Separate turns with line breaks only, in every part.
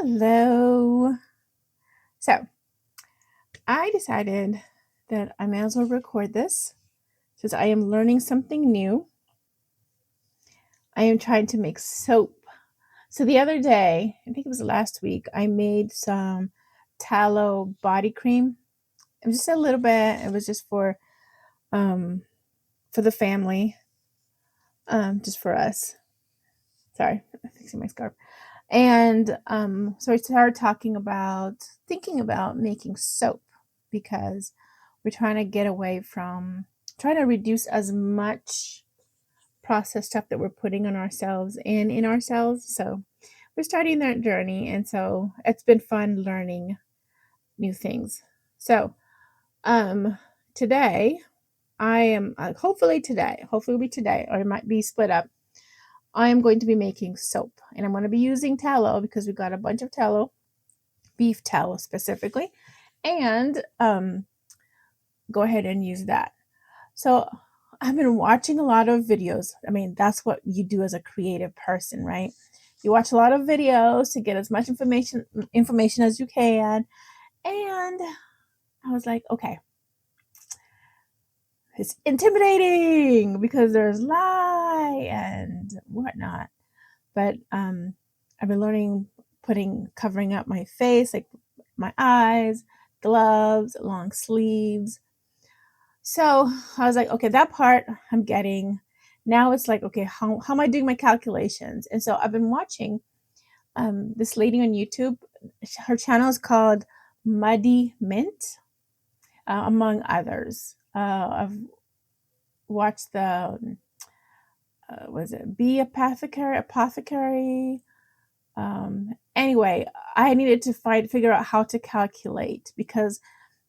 Hello. So I decided that I may as well record this since I am learning something new. I am trying to make soap. So the other day, I think it was last week, I made some tallow body cream. It was just a little bit. It was just um for the family, just for us. Sorry, I'm fixing my scarf. And so I started thinking about making soap because we're trying to get away from trying to reduce as much processed stuff that we're putting on ourselves and in ourselves. So we're starting that journey. And so it's been fun learning new things. So um, today, I am hopefully it'll be today, or it might be split up. I am going to be making soap and I'm going to be using tallow because we got a bunch of tallow, beef tallow specifically, and go ahead and use that. So I've been watching a lot of videos. I mean, that's what you do as a creative person, right? You watch a lot of videos to get as much information as you can. And I was like, okay, it's intimidating because there's lie and whatnot. But I've been learning covering up my face, like my eyes, gloves, long sleeves. So I was like, okay, that part I'm getting. Now it's like, okay, how am I doing my calculations? And so I've been watching this lady on YouTube. Her channel is called Muddy Mint, among others. I've watched the was it Bee Apothecary? Anyway, I needed to figure out how to calculate because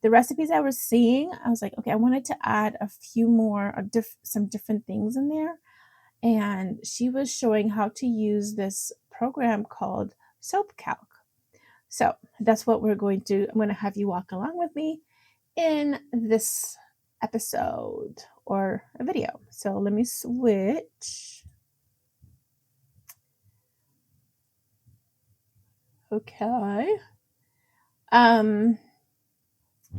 the recipes I was seeing, I was like, okay, I wanted to add a few more, some different things in there. And she was showing how to use this program called SoapCalc. So that's what I'm going to have you walk along with me in this episode or a video. So let me switch. Okay. Um,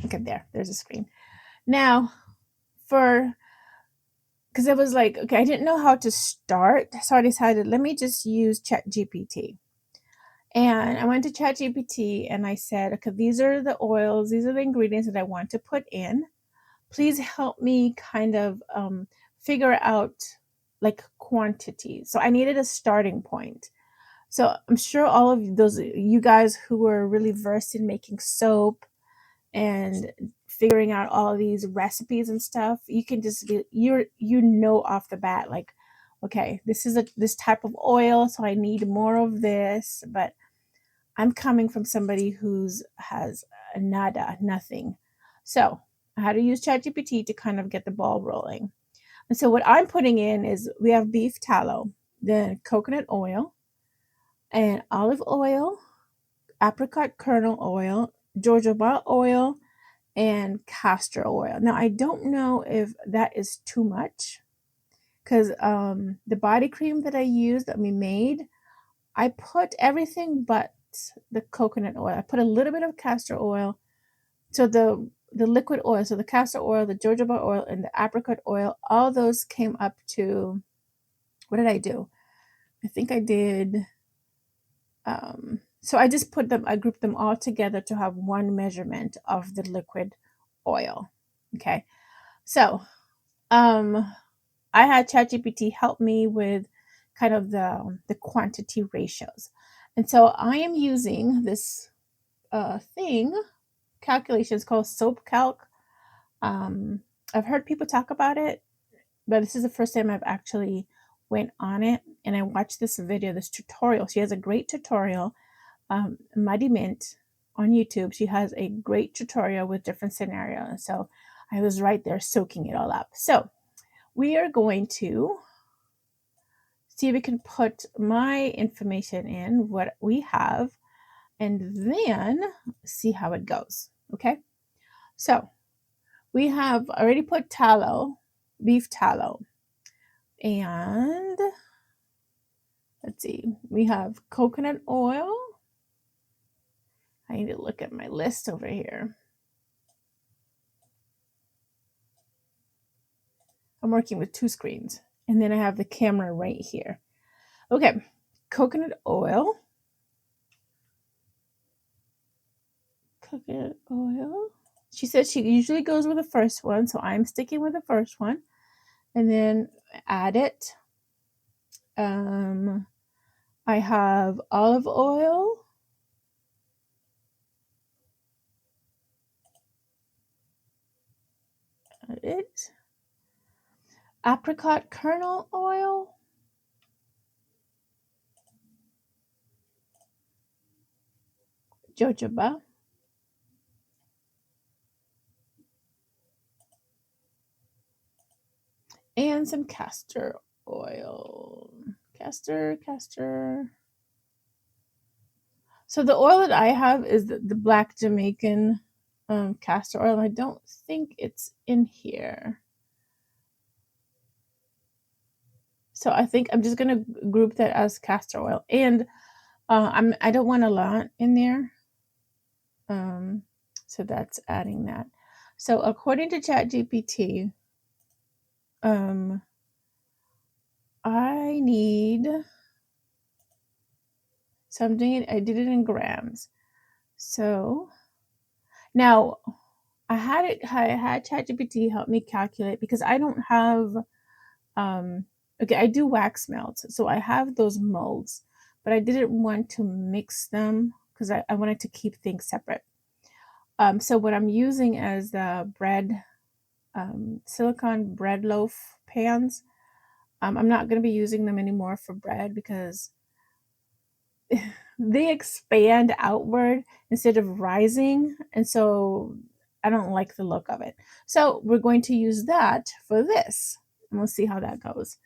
okay, there's a screen. Now, because it was like, okay, I didn't know how to start. So I decided, let me just use ChatGPT. And I went to ChatGPT and I said, okay, these are the oils, these are the ingredients that I want to put in. Please help me kind of figure out like quantity. So I needed a starting point. So I'm sure all of those, you guys who are really versed in making soap and figuring out all these recipes and stuff, you can just be off the bat, like, okay, this is this type of oil, so I need more of this. But I'm coming from somebody who's has nothing. So I had to use ChatGPT to kind of get the ball rolling. And so what I'm putting in is we have beef tallow, then coconut oil and olive oil, apricot kernel oil, jojoba oil, and castor oil. Now I don't know if that is too much because the body cream that we made, I put everything but the coconut oil. I put a little bit of castor oil. So the liquid oil, so the castor oil, the jojoba oil, and the apricot oil, all those came up to, what did I do? I think I did. So I just I grouped them all together to have one measurement of the liquid oil. Okay. So I had ChatGPT help me with kind of the quantity ratios. And so I am using this calculation. It's called SoapCalc. I've heard people talk about it, but this is the first time I've actually went on it. And I watched this tutorial. She has a great tutorial, Muddy Mint on YouTube. She has a great tutorial with different scenarios. So I was right there soaking it all up. So we are going to see if we can put my information in, what we have, and then see how it goes. Okay. So we have already put beef tallow, and let's see, we have coconut oil, need to look at my list over here. I'm working with 2 screens, and then I have the camera right here. Okay, coconut oil. Coconut oil. She said she usually goes with the first one, so I'm sticking with the first one. And then add it. I have olive oil. Add it. Apricot kernel oil. Jojoba. And some castor oil. Castor. So the oil that I have is the black Jamaican castor oil. I don't think it's in here. So I think I'm just going to group that as castor oil. And I don't want a lot in there. So that's adding that. So according to ChatGPT, I need something. I did it in grams. So now I had ChatGPT help me calculate because I don't have okay, I do wax melts. So I have those molds, but I didn't want to mix them because I wanted to keep things separate. So what I'm using as the bread silicone bread loaf pans. I'm not going to be using them anymore for bread because they expand outward instead of rising. And so I don't like the look of it. So we're going to use that for this. And we'll see how that goes.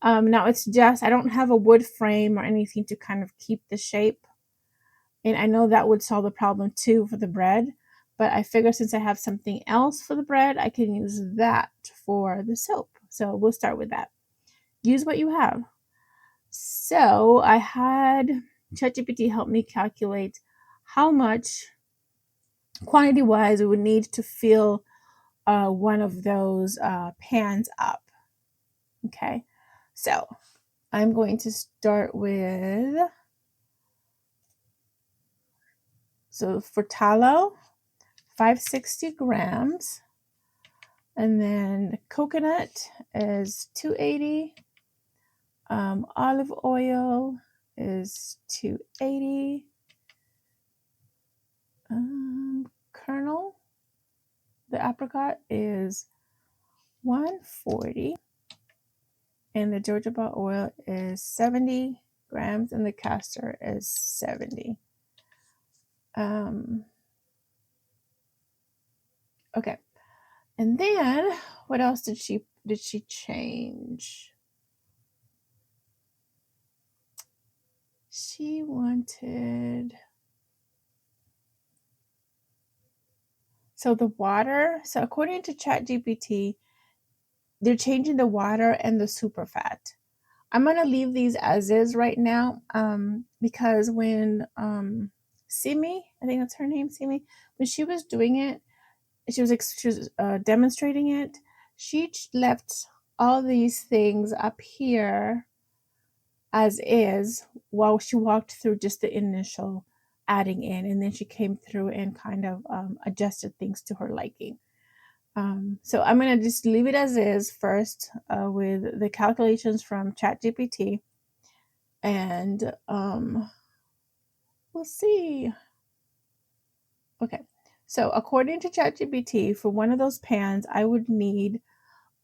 Now it's just, I don't have a wood frame or anything to kind of keep the shape. And I know that would solve the problem too for the bread. But I figure since I have something else for the bread, I can use that for the soap. So we'll start with that. Use what you have. So I had ChatGPT help me calculate how much quantity wise we would need to fill one of those pans up. Okay, so I'm going to start with, so for tallow, 560 grams. And then the coconut is 280. Olive oil is 280. Kernel, the apricot is 140. And the jojoba oil is 70 grams. And the castor is 70. Okay. And then what else did she change? She wanted, so the water, so according to ChatGPT, they're changing the water and the superfat. I'm going to leave these as is right now because when Simi, I think that's her name, Simi, when she was doing it, she was demonstrating it, she left all these things up here as is while she walked through just the initial adding in, and then she came through and kind of adjusted things to her liking. So I'm going to just leave it as is first with the calculations from ChatGPT, and we'll see. Okay, so according to ChatGPT, for one of those pans, I would need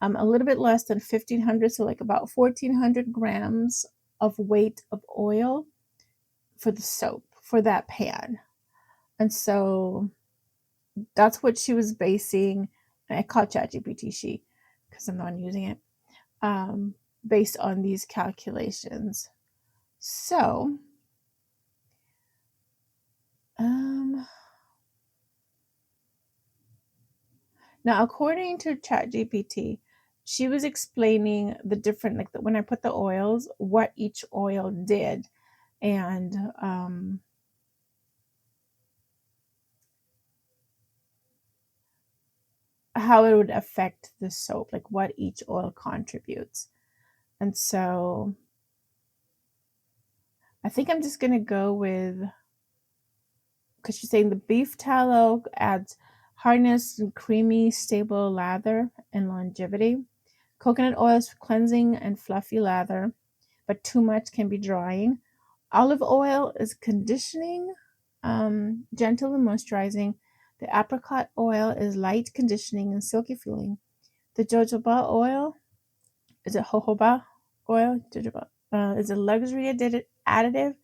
a little bit less than 1,500, so like about 1,400 grams of weight of oil for the soap for that pan. And so that's what she was basing. I call ChatGPT she because I'm not using it, based on these calculations. So now according to ChatGPT, she was explaining the different, like when I put the oils, what each oil did. And how it would affect the soap, like what each oil contributes. And so I think I'm just going to go with, because she's saying the beef tallow adds hardness and creamy, stable lather and longevity. Coconut oil is cleansing and fluffy lather, but too much can be drying. Olive oil is conditioning, gentle and moisturizing. The apricot oil is light, conditioning, and silky feeling. The jojoba oil, is it jojoba oil? Jojoba is a luxury additive,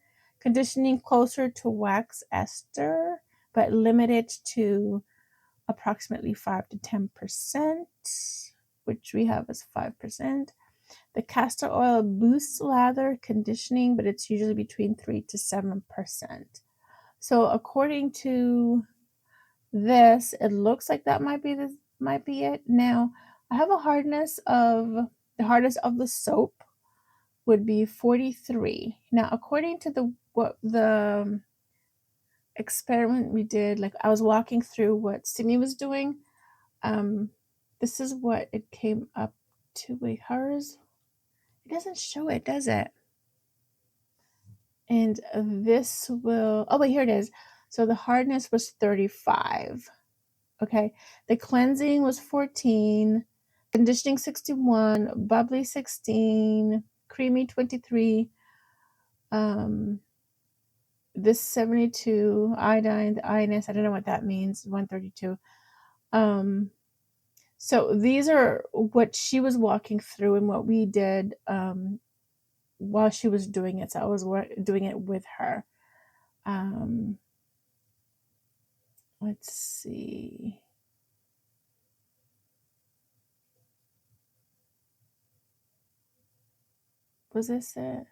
conditioning closer to wax ester, but limited to approximately 5 to 10%, which we have as 5%. The castor oil boosts lather conditioning, but it's usually between 3 to 7%. So according to this, it looks like that might be it. Now, I have the hardness of the soap would be 43. Now, according to the experiment we did, like I was walking through what Sydney was doing, this is what it came up to. Wait, hers, it doesn't show it, does it? And this will, oh wait, here it is. So the hardness was 35. Okay. The cleansing was 14, conditioning 61, bubbly 16, creamy 23, this 72, iodine, the INS, I don't know what that means, 132. So these are what she was walking through and what we did while she was doing it. So I was doing it with her. Let's see. Was this it?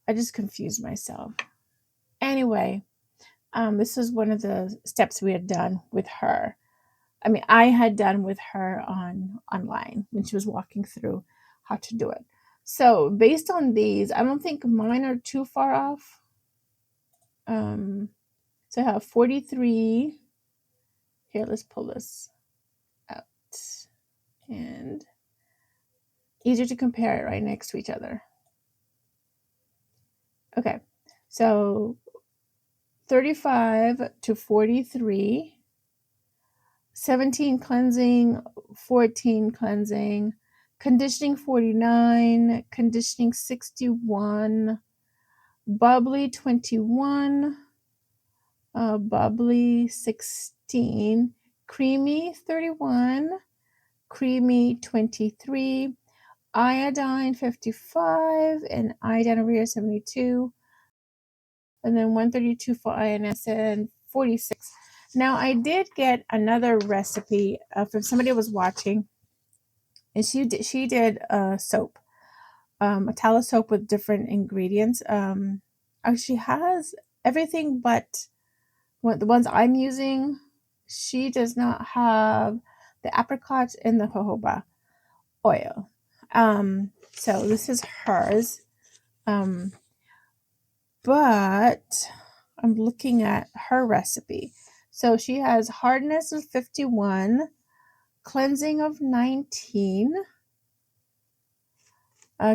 I just confused myself. Anyway, this is one of the steps we had done with her. I mean, I had done with her online when she was walking through how to do it. So based on these, I don't think mine are too far off. So I have 43. Here, let's pull this out. And easier to compare it right next to each other. Okay, so 35 to 43, 17 cleansing, 14 cleansing, conditioning 49, conditioning 61, bubbly 21, bubbly 16, creamy 31, creamy 23, iodine 55, and iodine 72, and then 132 for INS and 46. Now I did get another recipe from somebody who was watching, and she did a soap, a tallow soap with different ingredients. She has everything but the ones I'm using. She does not have the apricot and the jojoba oil. So this is hers. But I'm looking at her recipe. So she has hardness of 51, cleansing of 19,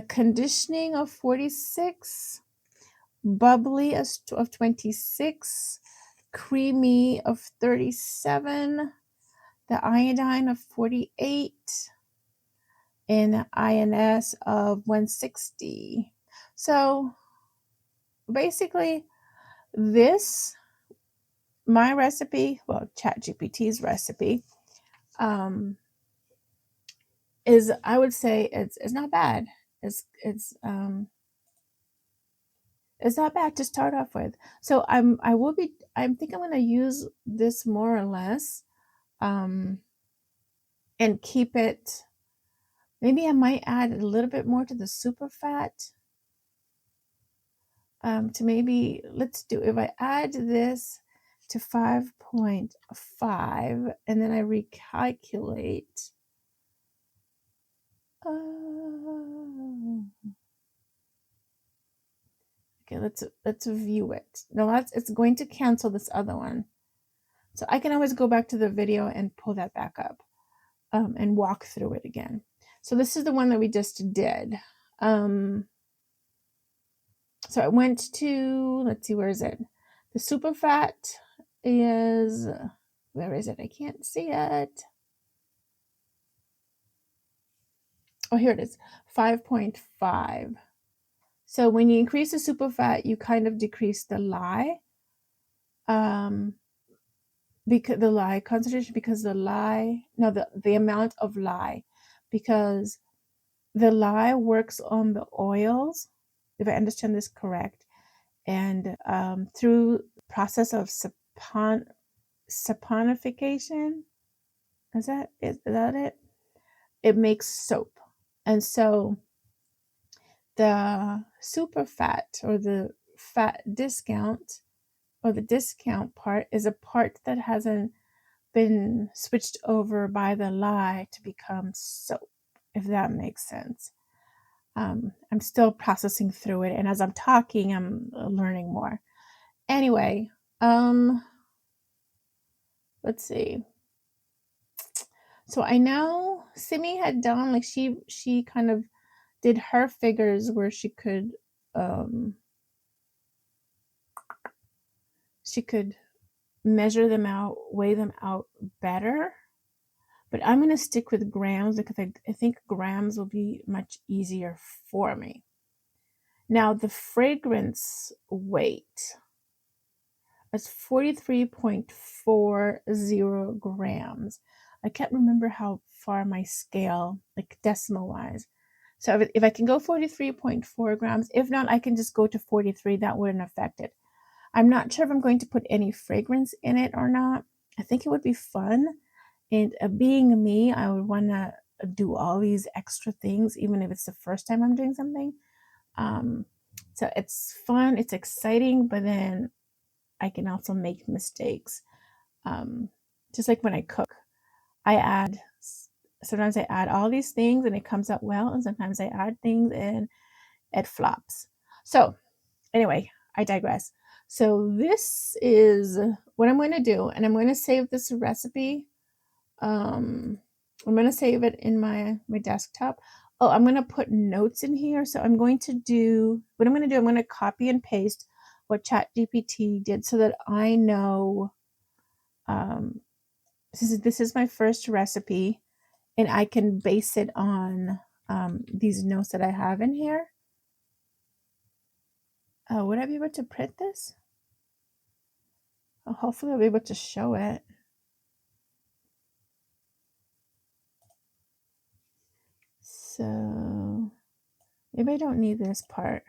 conditioning of 46, bubbly of 26, creamy of 37, the iodine of 48, and INS of 160. So basically, my recipe, well, ChatGPT's recipe, is, I would say it's not bad. It's not bad to start off with. So I think I'm going to use this more or less, and keep it. Maybe I might add a little bit more to the superfat. To maybe, if I add this to 5.5 and then I recalculate. Okay, let's view it. No, it's going to cancel this other one. So I can always go back to the video and pull that back up and walk through it again. So this is the one that we just did. So I went to, let's see, where is it? The superfat is, where is it? I can't see it. Oh, here it is, 5.5. So when you increase the superfat, you kind of decrease the lye. Because the lye concentration, because the amount of lye, because the lye works on the oils, if I understand this correct, and through process of saponification, is that it? It makes soap, and so the super fat or the fat discount or the discount part is a part that hasn't been switched over by the lye to become soap, if that makes sense. I'm still processing through it, and as I'm talking, I'm learning more. Anyway, let's see. So I know Simi had done, like, she kind of did her figures where she could measure them out, weigh them out better. But I'm going to stick with grams because I think grams will be much easier for me. Now the fragrance weight is 43.40 grams. I can't remember how far my scale, like decimal wise. So if I can go 43.4 grams, if not, I can just go to 43. That wouldn't affect it. I'm not sure if I'm going to put any fragrance in it or not. I think it would be fun. And being me, I would want to do all these extra things, even if it's the first time I'm doing something. So it's fun, it's exciting, but then I can also make mistakes. Just like when I cook, sometimes I add all these things and it comes out well, and sometimes I add things and it flops. So anyway, I digress. So this is what I'm going to do, and I'm going to save this recipe. I'm going to save it in my desktop. Oh, I'm going to put notes in here. So I'm going to do, I'm going to copy and paste what ChatGPT did so that I know, this is my first recipe, and I can base it on these notes that I have in here. Would I be able to print this? Hopefully I'll be able to show it. So maybe I don't need this part.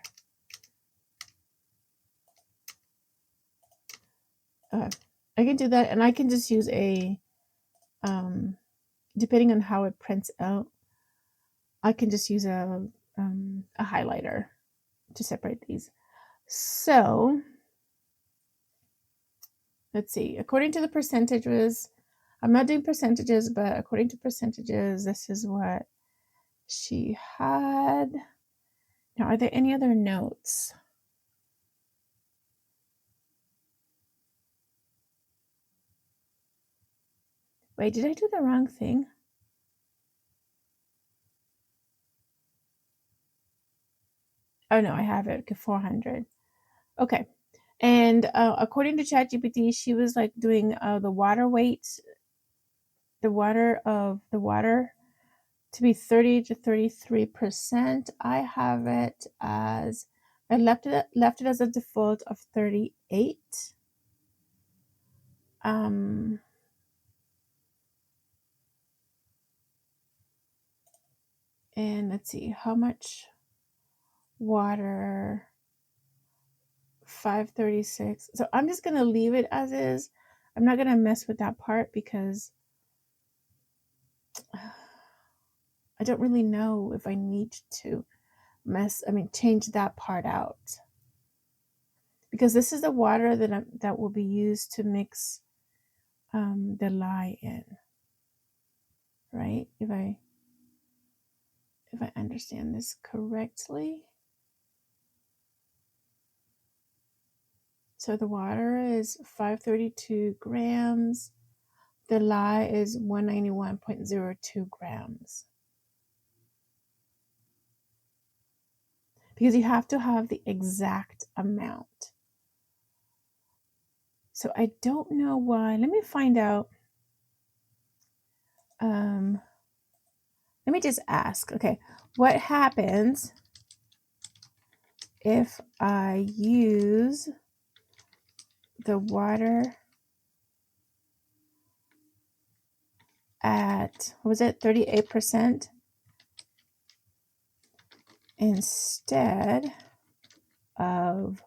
I can do that, and I can just use a, depending on how it prints out, I can just use a highlighter to separate these. So let's see, according to the percentages, I'm not doing percentages, but according to percentages, this is what she had. Now, are there any other notes? Wait, did I do the wrong thing? Oh no, I have it. 400. Okay. And according to ChatGPT, she was like doing the water weight, the water to be 30 to 33%. I have it as, I left it as a default of 38. And let's see, how much water? 536. So I'm just going to leave it as is. I'm not going to mess with that part because I don't really know if I need to change that part out. Because this is the water that will be used to mix the lye in. Right? If I understand this correctly. So the water is 532 grams. The lye is 191.02 grams. Because you have to have the exact amount. So I don't know why. Let me find out. Let me just ask. Okay, what happens if I use the water at, what was it, 38% instead of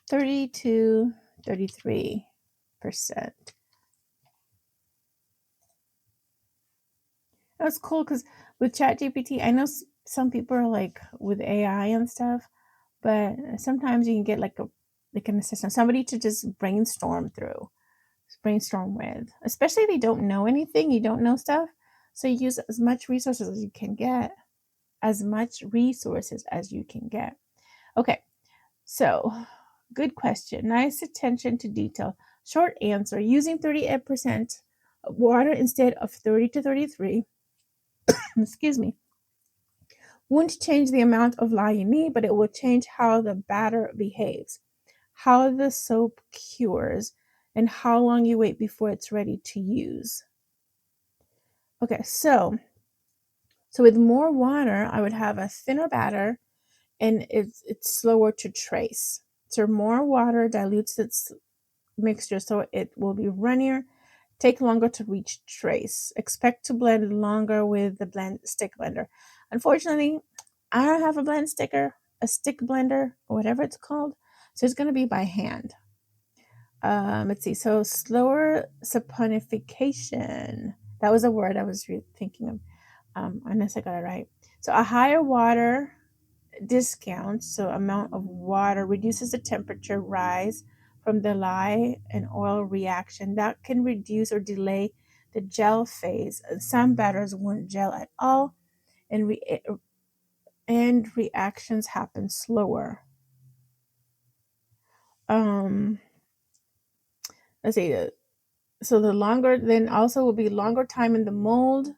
32, 33%? That's cool because with ChatGPT, I know some people are like with AI and stuff, but sometimes you can get like an assistant, somebody to just brainstorm with, especially if you don't know anything, you don't know stuff. So you use as much resources as you can get, Okay, so good question. Nice attention to detail. Short answer, using 38% water instead of 30 to 33, excuse me, won't change the amount of lye you need, but it will change how the batter behaves, how the soap cures, and how long you wait before it's ready to use. Okay, so with more water, I would have a thinner batter, and it's slower to trace. So more water dilutes its mixture, so it will be runnier, take longer to reach trace. Expect to blend longer with the blend stick blender. Unfortunately, I don't have a stick blender, or whatever it's called, so it's going to be by hand. Let's see. So slower saponification. That was a word I was thinking of. Unless I got it right. So a higher water discount, so amount of water, reduces the temperature rise from the lye and oil reaction. That can reduce or delay the gel phase. Some batters won't gel at all, and reactions happen slower. Let's see. So the longer, then also will be longer time in the mold.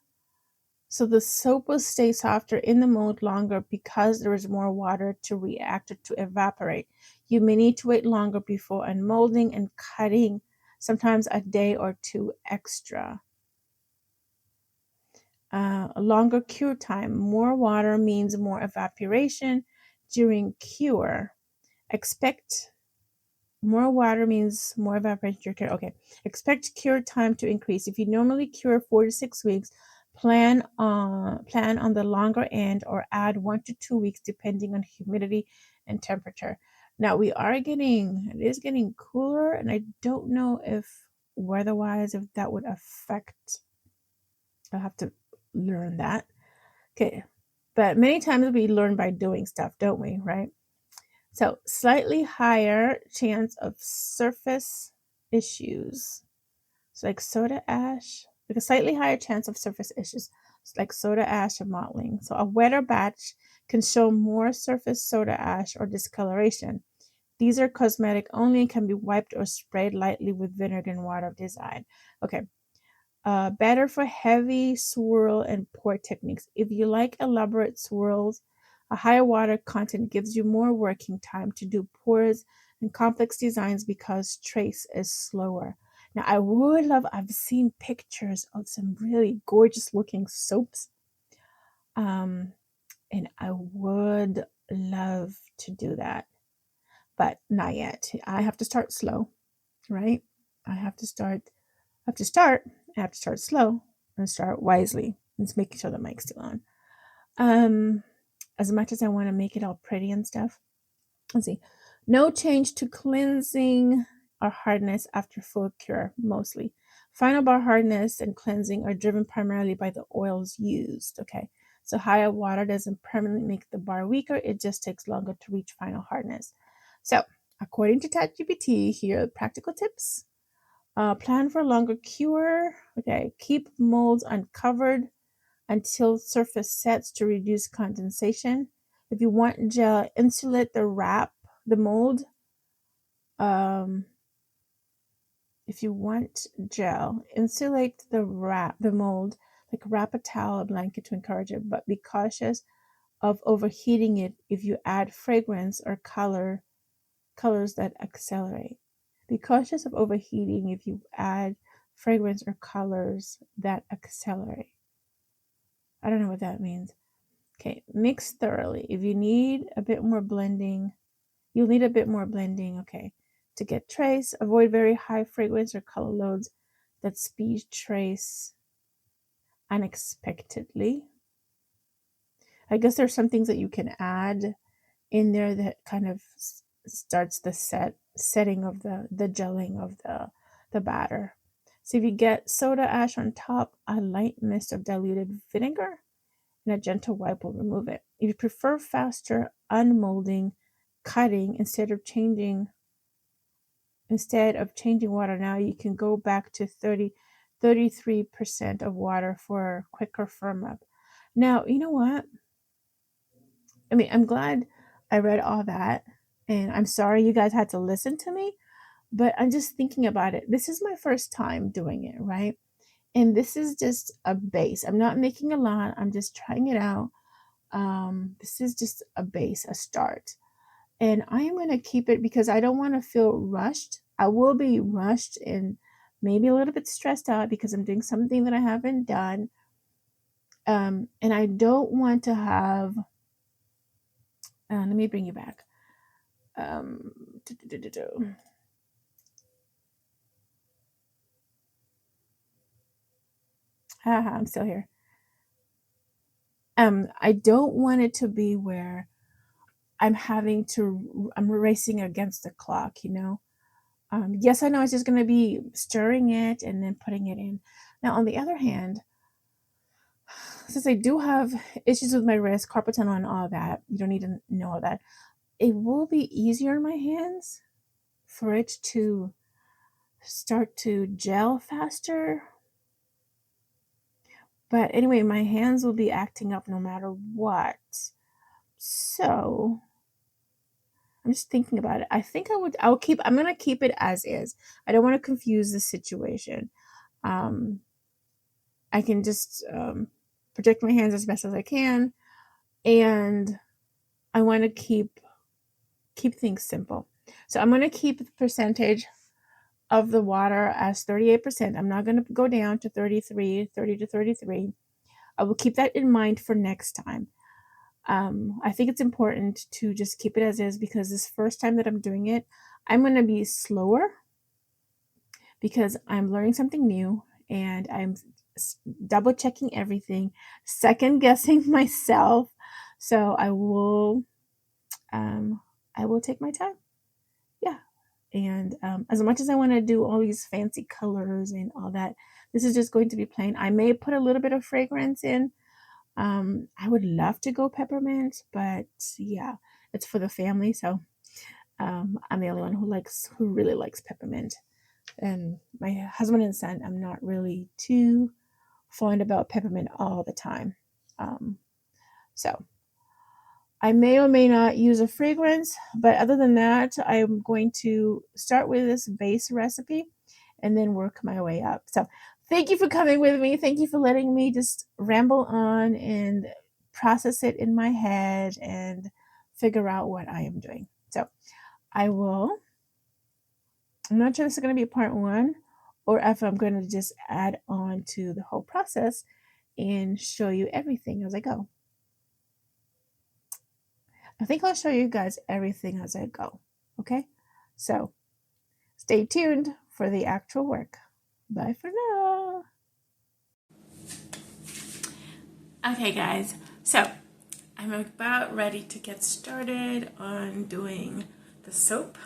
So the soap will stay softer in the mold longer because there is more water to react to evaporate. You may need to wait longer before unmolding and cutting, sometimes a day or two extra. A longer cure time. More water means more evaporation during cure. Expect more water means more evaporation during cure. Okay. Expect cure time to increase. If you normally cure 4 to 6 weeks, plan on the longer end, or add 1 to 2 weeks depending on humidity and temperature. Now it is getting cooler, and I don't know if weather-wise if that would affect. I'll have to learn that. Okay, but many times we learn by doing stuff, don't we? Right? So slightly higher chance of surface issues. So like soda ash, like a slightly higher chance of surface issues, like soda ash and mottling. So a wetter batch can show more surface soda ash or discoloration. These are cosmetic only and can be wiped or sprayed lightly with vinegar and water if desired. Okay. Better for heavy swirl and pour techniques. If you like elaborate swirls, a higher water content gives you more working time to do pours and complex designs because trace is slower. Now, I've seen pictures of some really gorgeous looking soaps. And I would love to do that, but not yet. I have to start slow, right? I have to start slow and start wisely. Let's make sure the mic's still on. As much as I want to make it all pretty and stuff. Let's see. No change to cleansing or hardness after full cure, mostly. Final bar hardness and cleansing are driven primarily by the oils used. Okay. So higher water doesn't permanently make the bar weaker. It just takes longer to reach final hardness. So according to ChatGPT, here are practical tips. Plan for longer cure. Okay. Keep molds uncovered until surface sets to reduce condensation. If you want gel, insulate the mold if you want gel, insulate the mold, like wrap a towel or blanket to encourage it, but be cautious of overheating it if you add fragrance or colors that accelerate. Be cautious of overheating if you add fragrance or colors that accelerate. I don't know what that means. Okay, mix thoroughly. If you need a bit more blending, you'll need a bit more blending, okay. To get trace, avoid very high fragrance or color loads that speed trace unexpectedly. I guess there's some things that you can add in there that kind of starts the setting of the gelling of the batter. So if you get soda ash on top, a light mist of diluted vinegar and a gentle wipe will remove it. If you prefer faster unmolding cutting instead of changing water now, you can go back to 33% of water for quicker firm up. Now, you know what? I mean, I'm glad I read all that, and I'm sorry you guys had to listen to me, but I'm just thinking about it. This is my first time doing it, right? And this is just a base. I'm not making a lot. I'm just trying it out. This is just a base, a start. And I am going to keep it because I don't want to feel rushed. I will be rushed and maybe a little bit stressed out because I'm doing something that I haven't done. And I don't want to have, let me bring you back. I'm still here. I don't want it to be where I'm racing against the clock, you know? Yes, I know it's just going to be stirring it and then putting it in. Now, on the other hand, since I do have issues with my wrist, carpal tunnel and all that, you don't need to know all that. It will be easier in my hands for it to start to gel faster. But anyway, my hands will be acting up no matter what. So I'm just thinking about it. I think I'm going to keep it as is. I don't want to confuse the situation. I can just protect my hands as best as I can. And I want to keep things simple. So I'm going to keep the percentage of the water as 38%. I'm not going to go down to 30 to 33. I will keep that in mind for next time. I think it's important to just keep it as is because this first time that I'm doing it, I'm going to be slower because I'm learning something new and I'm double checking everything, second guessing myself. So I will take my time. Yeah. And as much as I want to do all these fancy colors and all that, this is just going to be plain. I may put a little bit of fragrance in. I would love to go peppermint, but yeah, it's for the family. So I'm the only one who really likes peppermint. And my husband and son, I'm not really too fond about peppermint all the time. So I may or may not use a fragrance, but other than that, I'm going to start with this base recipe and then work my way up. So thank you for coming with me. Thank you for letting me just ramble on and process it in my head and figure out what I am doing. So I'm not sure this is going to be part one or if I'm going to just add on to the whole process and show you everything as I go. I think I'll show you guys everything as I go. Okay? So stay tuned for the actual work. Bye for now. Okay, guys. So I'm about ready to get started on doing the soap.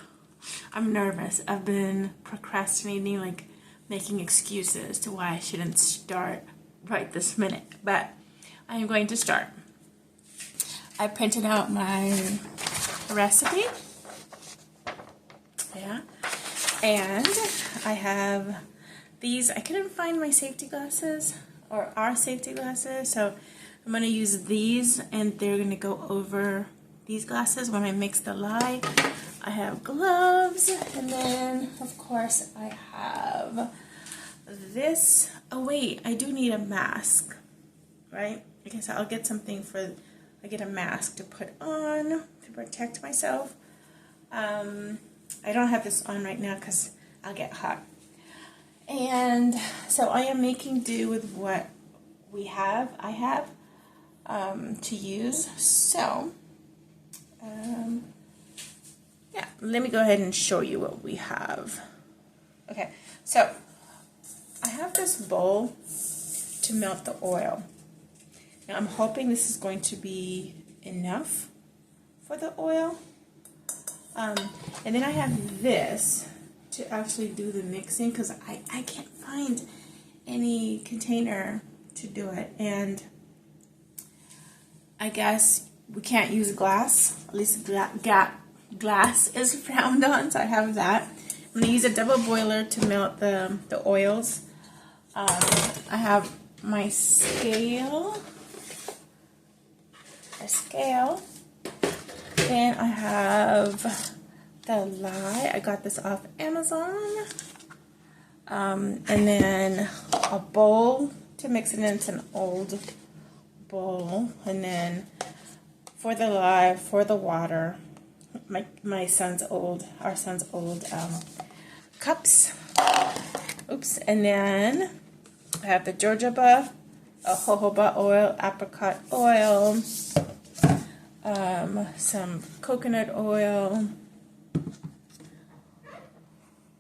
I'm nervous. I've been procrastinating, like making excuses to why I shouldn't start right this minute. But I am going to start. I printed out my recipe. Yeah. And I have these. I couldn't find my safety glasses or our safety glasses. So I'm going to use these and they're going to go over these glasses when I mix the lye. I have gloves, and then of course I have this. Oh wait, I do need a mask, right? I guess I'll get something I get a mask to put on to protect myself. I don't have this on right now because I'll get hot. And so I am making do with what I have to use. So yeah, let me go ahead and show you what we have. Okay, so I have this bowl to melt the oil. Now I'm hoping this is going to be enough for the oil. And then I have this to actually do the mixing because I can't find any container to do it. And I guess we can't use glass. At least glass is frowned on, so I have that. I'm going to use a double boiler to melt the oils. I have my scale. Then I have the lye. I got this off Amazon. And then a bowl to mix it in. It's an old bowl. And then for the lye, for the water, our son's old cups. Oops. And then I have the jojoba, a jojoba oil, apricot oil, some coconut oil,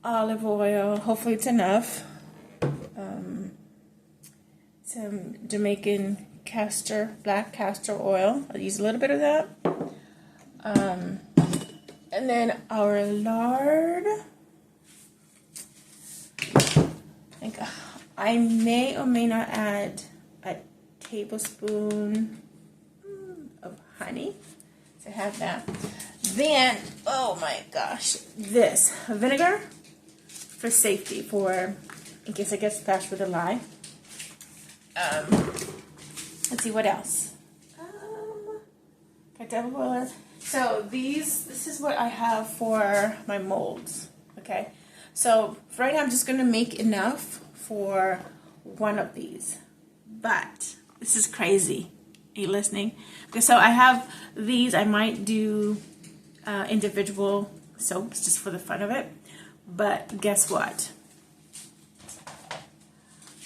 olive oil, hopefully it's enough, some Jamaican black castor oil, I'll use a little bit of that, and then our lard. I may or may not add a tablespoon of honey. So I have that. Then, oh my gosh, this vinegar for safety, in case I get splashed with a lye. Let's see what else. Got double boiler. So this is what I have for my molds. Okay. So for right now, I'm just gonna make enough for one of these. But this is crazy. Are you listening? Okay, so I have these. I might do individual soaps just for the fun of it. But guess what?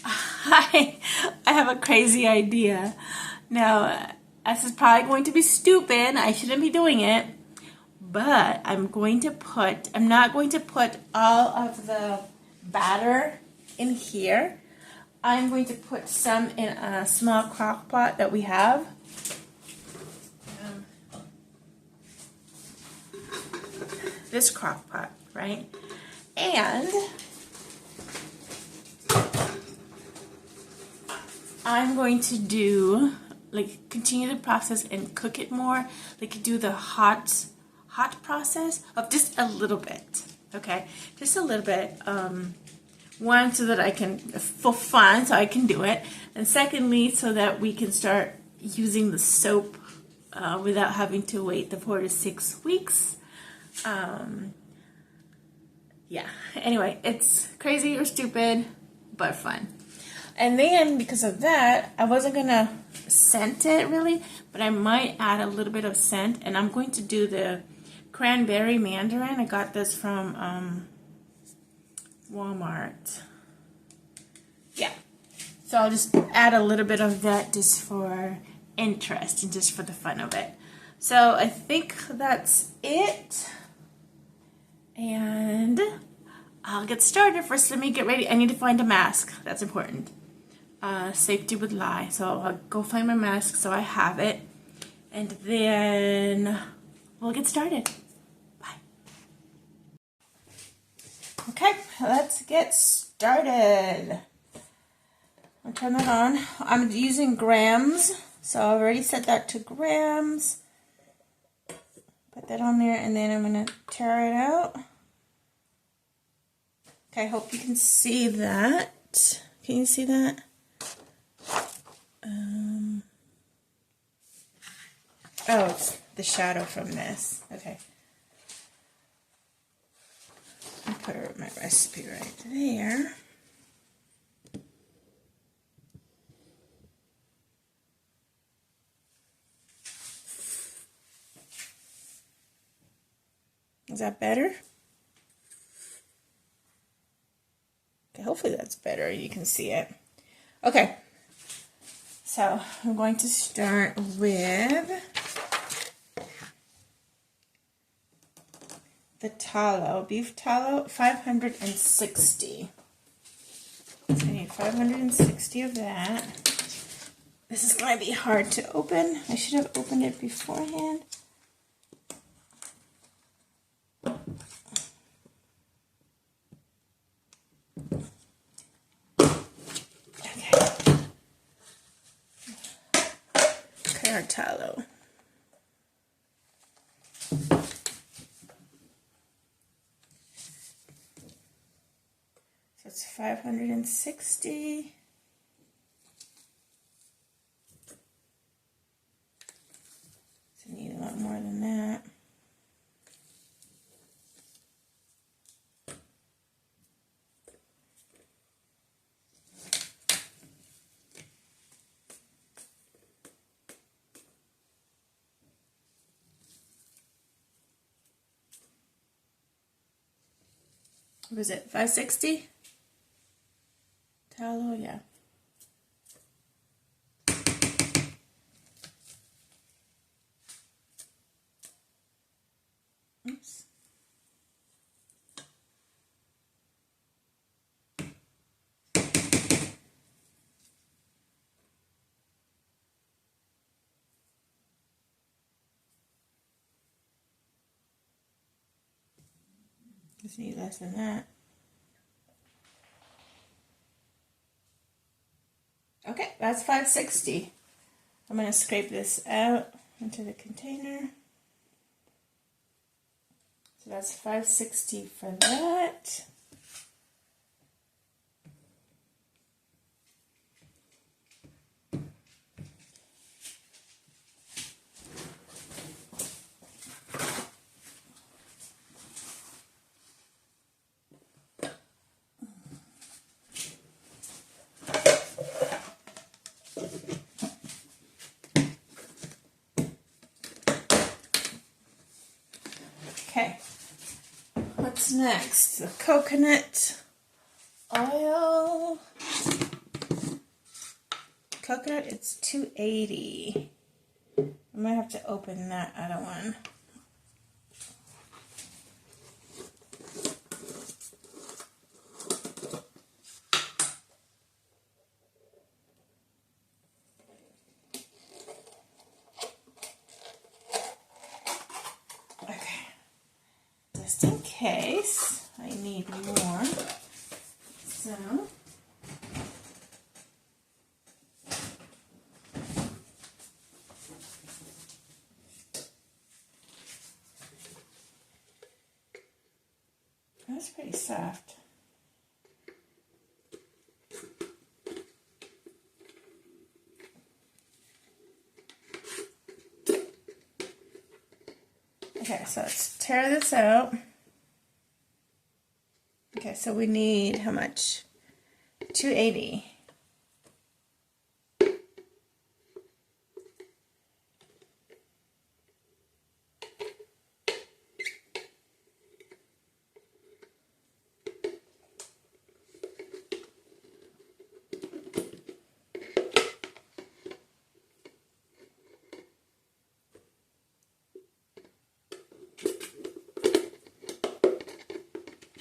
I have a crazy idea. Now, this is probably going to be stupid. I shouldn't be doing it. But I'm not going to put all of the batter in here. I'm going to put some in a small crock pot that we have. This crock pot, right? And I'm going to continue the process and cook it more. Do the hot process of just a little bit, okay? Just a little bit. One, so that I can, for fun, so I can do it. And secondly, so that we can start using the soap without having to wait the 4 to 6 weeks. Yeah, anyway, it's crazy or stupid, but fun. And then, because of that, I wasn't going to scent it really, but I might add a little bit of scent. And I'm going to do the cranberry mandarin. I got this from Walmart. Yeah. So I'll just add a little bit of that just for interest and just for the fun of it. So I think that's it. And I'll get started. First, let me get ready. I need to find a mask. That's important. Safety with lye. So I'll go find my mask so I have it. And then we'll get started. Bye. Okay, let's get started. I'll turn that on. I'm using grams. So I've already set that to grams. Put that on there, and then I'm going to tear it out. Okay, I hope you can see that. Can you see that? Oh, it's the shadow from this. Okay. put my recipe right there. Is that better? Okay, hopefully that's better. You can see it. Okay, so I'm going to start with the tallow, beef tallow, 560. So I need 560 of that. This is going to be hard to open. I should have opened it beforehand. Our tallow. So it's 560. So I need a lot more than that. What was it, 560? Tallow, yeah. Oops. Just need less than that. Okay, that's 560. I'm going to scrape this out into the container. So that's 560 for that. Okay, what's next? The coconut oil. Coconut, it's 280. I might have to open that other one. Just in case I need more. So that's pretty soft. Okay, so let's tear this out. Okay, so we need how much? 280.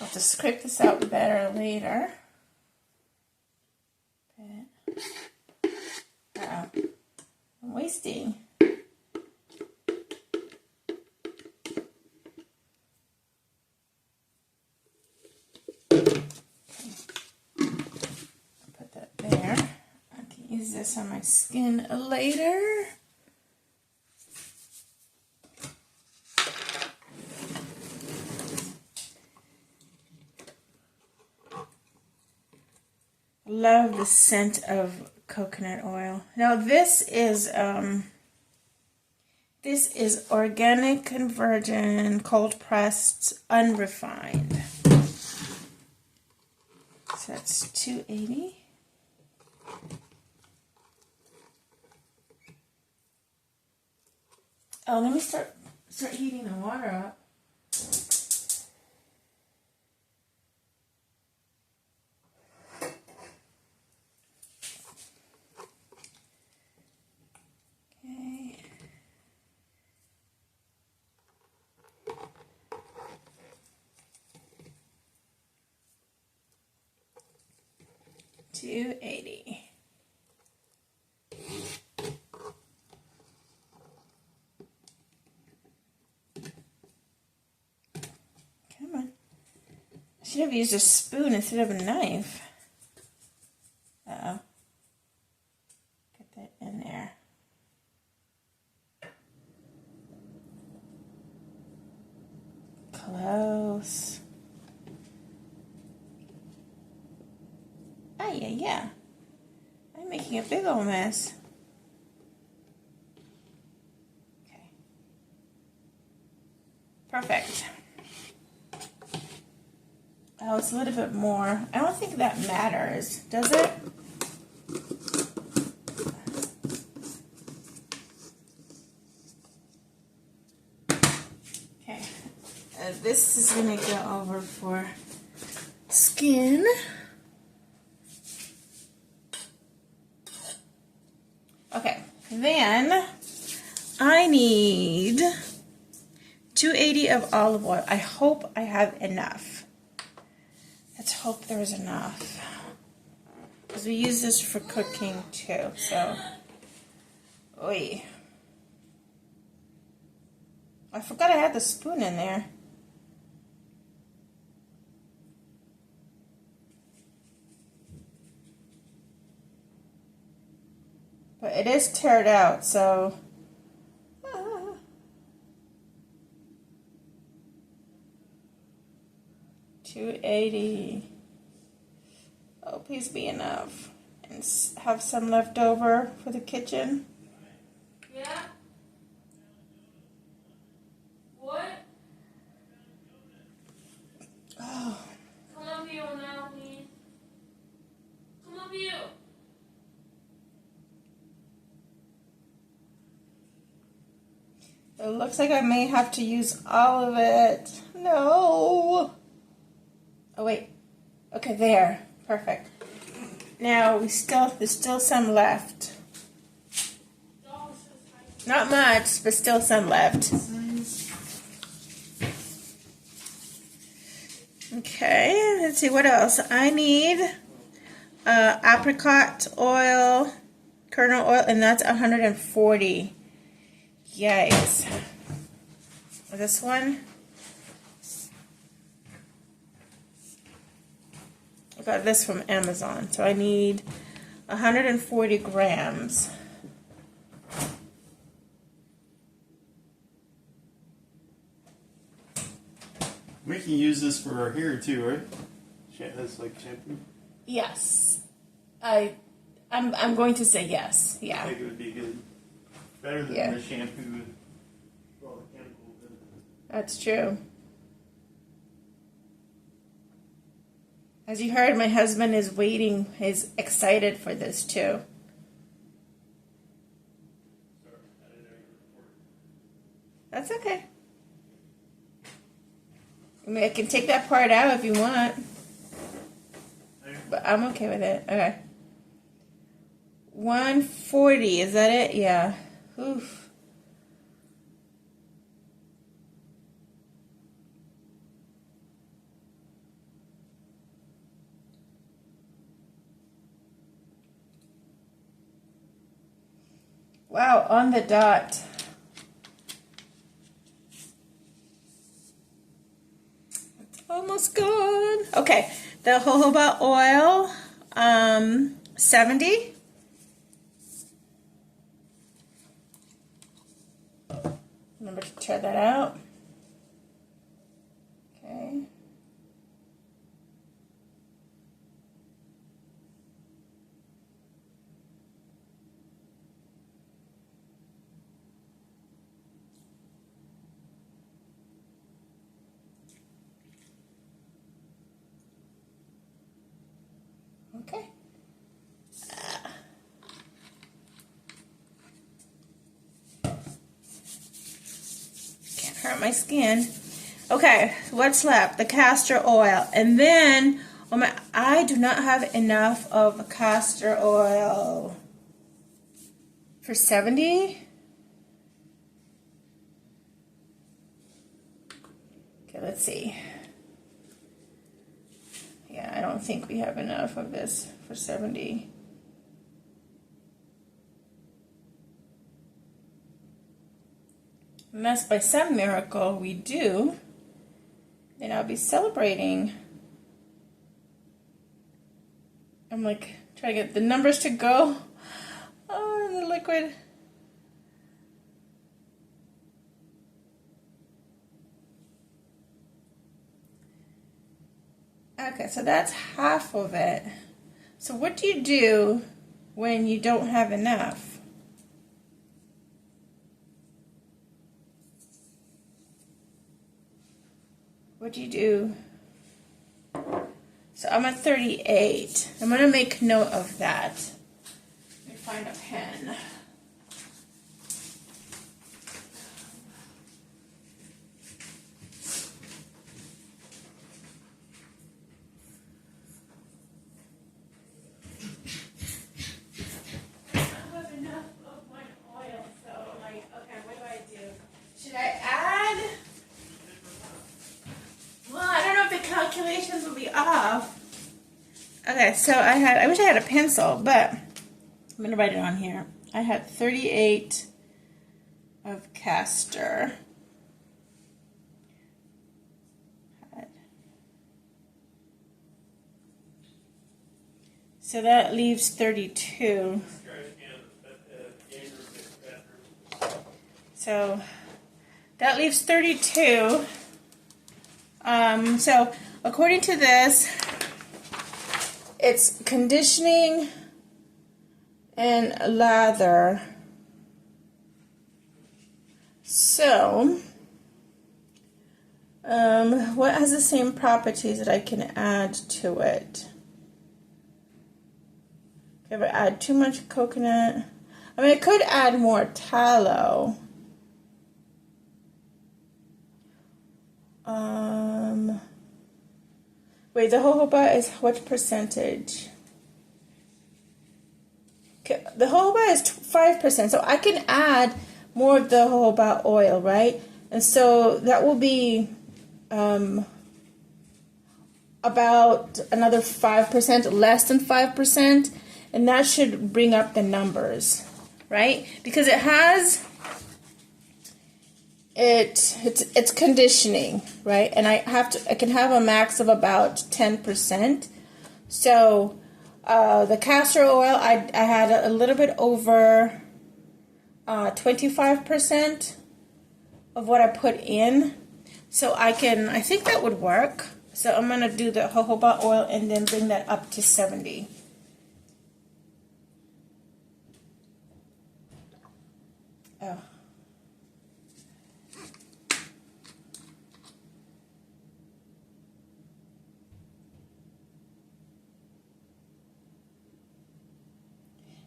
I'll just scrape this out better later. Uh-oh. I'm wasting. Okay. Put that there. I can use this on my skin later. Love the scent of coconut oil. Now this is organic and virgin, cold pressed, unrefined. So that's 280. Oh, let me start heating the water up. Okay. $2.80. Come on. I should have used a spoon instead of a knife. Uh-oh. Get that in there. Close. Oh, yeah. I'm making a big old mess. Okay. Perfect. Oh, it's a little bit more. I don't think that matters, does it? Okay. This is going to go over for skin. Okay. Then I need 280 of olive oil. I hope I have enough. Let's hope there's enough. Because we use this for cooking too, so. Oy. I forgot I had the spoon in there. But it is teared out, so. 280. Oh, please be enough. And have some left over for the kitchen.
Yeah? What?
Oh.
Come up here now, please. Come up here.
It looks like I may have to use all of it. No. Oh, wait. Okay, there. Perfect. Now, there's still some left. Not much, but still some left. Okay, let's see what else. I need apricot oil, kernel oil, and that's 140. Yikes. This one. I got this from Amazon, so I need 140 grams.
We can use this for our hair too, right? That's like shampoo.
Yes, I'm going to say yes.
I
Yeah.
think it would be good. Better than the shampoo with all the chemicals in it.
That's true. As you heard, my husband is waiting. He's excited for this too. That's okay. I mean, I can take that part out if you want. But I'm okay with it. Okay. 140, is that it? Yeah. Oof. Wow, on the dot. It's almost gone. Okay, the jojoba oil, 70. Remember to try that out. Okay. hurt my skin. Okay, what's left? The castor oil. And then, I do not have enough of castor oil for 70. Okay, let's see. Yeah, I don't think we have enough of this for 70. Unless by some miracle we do, then I'll be celebrating. I'm like trying to get the numbers to go. Oh, the liquid. Okay, so that's half of it. So what do you do when you don't have enough? What do you do? So I'm at 38. I'm going to make note of that. Let me find a pen. I don't have enough of my oil, so I'm like, okay, what do I do? Should I add? Well, I don't know if the calculations will be off. Okay, so I wish I had a pencil, but I'm going to write it on here. I had 38 of castor. So that leaves 32. So that leaves 32. So according to this, it's conditioning and lather. So, what has the same properties that I can add to it? If I add too much coconut, I mean, I could add more tallow. Wait, the jojoba is what percentage? Okay, the jojoba is 5%, so I can add more of the jojoba oil, right? And so that will be about another 5%, less than 5%, and that should bring up the numbers, right? Because it has it's conditioning, right? And I can have a max of about 10%. So the castor oil, I had a little bit over 25% of what I put in. So I think that would work. So I'm gonna do the jojoba oil and then bring that up to 70. Oh.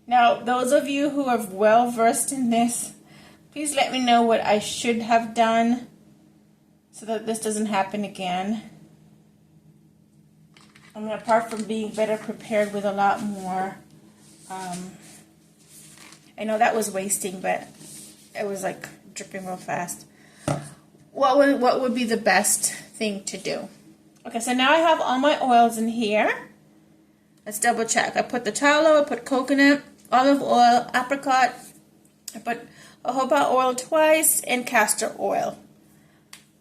Now, those of you who are well versed in this, please let me know what I should have done so that this doesn't happen again. I mean, apart from being better prepared with a lot more, I know that was wasting, but it was like dripping real fast. What would be the best thing to do? Okay, so now I have all my oils in here. Let's double check. I put the tallow, I put coconut, olive oil, apricot, I put jojoba oil twice, and castor oil.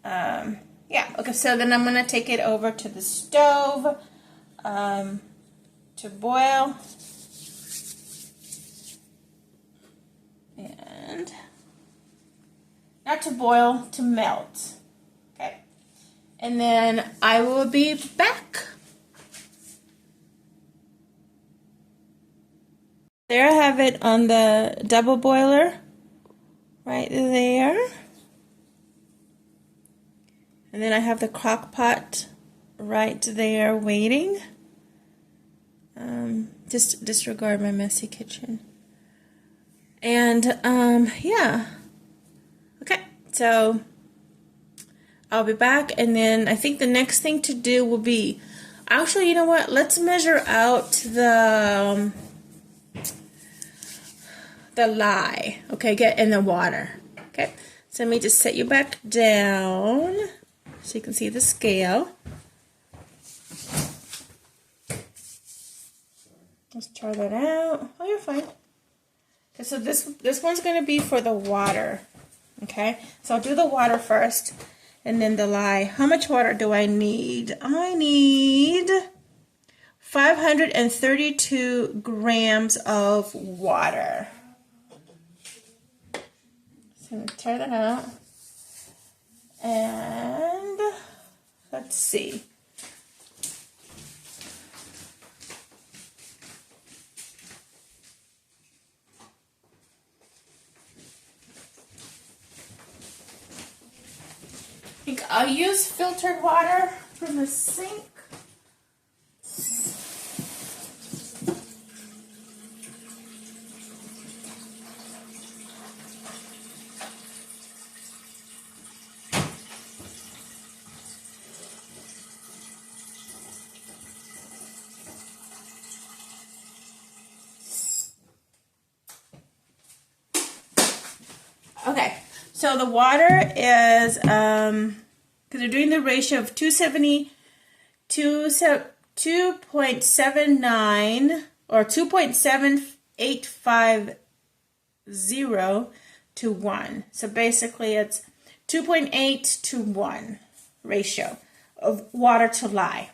Yeah, okay, so then I'm going to take it over to the stove to boil. And not to boil, to melt. Okay. And then I will be back. There I have it on the double boiler right there. And then I have the crock pot right there waiting. Just disregard my messy kitchen. And yeah. Okay, so I'll be back, and then I think the next thing to do will be, actually, you know what? Let's measure out the lye. Okay, get in the water. Okay, so let me just set you back down so you can see the scale. Let's try that out. Oh, you're fine. Okay, so this one's going to be for the water. Okay, so I'll do the water first, and then the lye. How much water do I need? I need 532 grams of water. So I'm going to tear that out. And let's see. I think I'll use filtered water from the sink. Okay, so the water is, because they're doing the ratio of 2.79 or 2.7850 to 1. So basically it's 2.8 to 1 ratio of water to lye.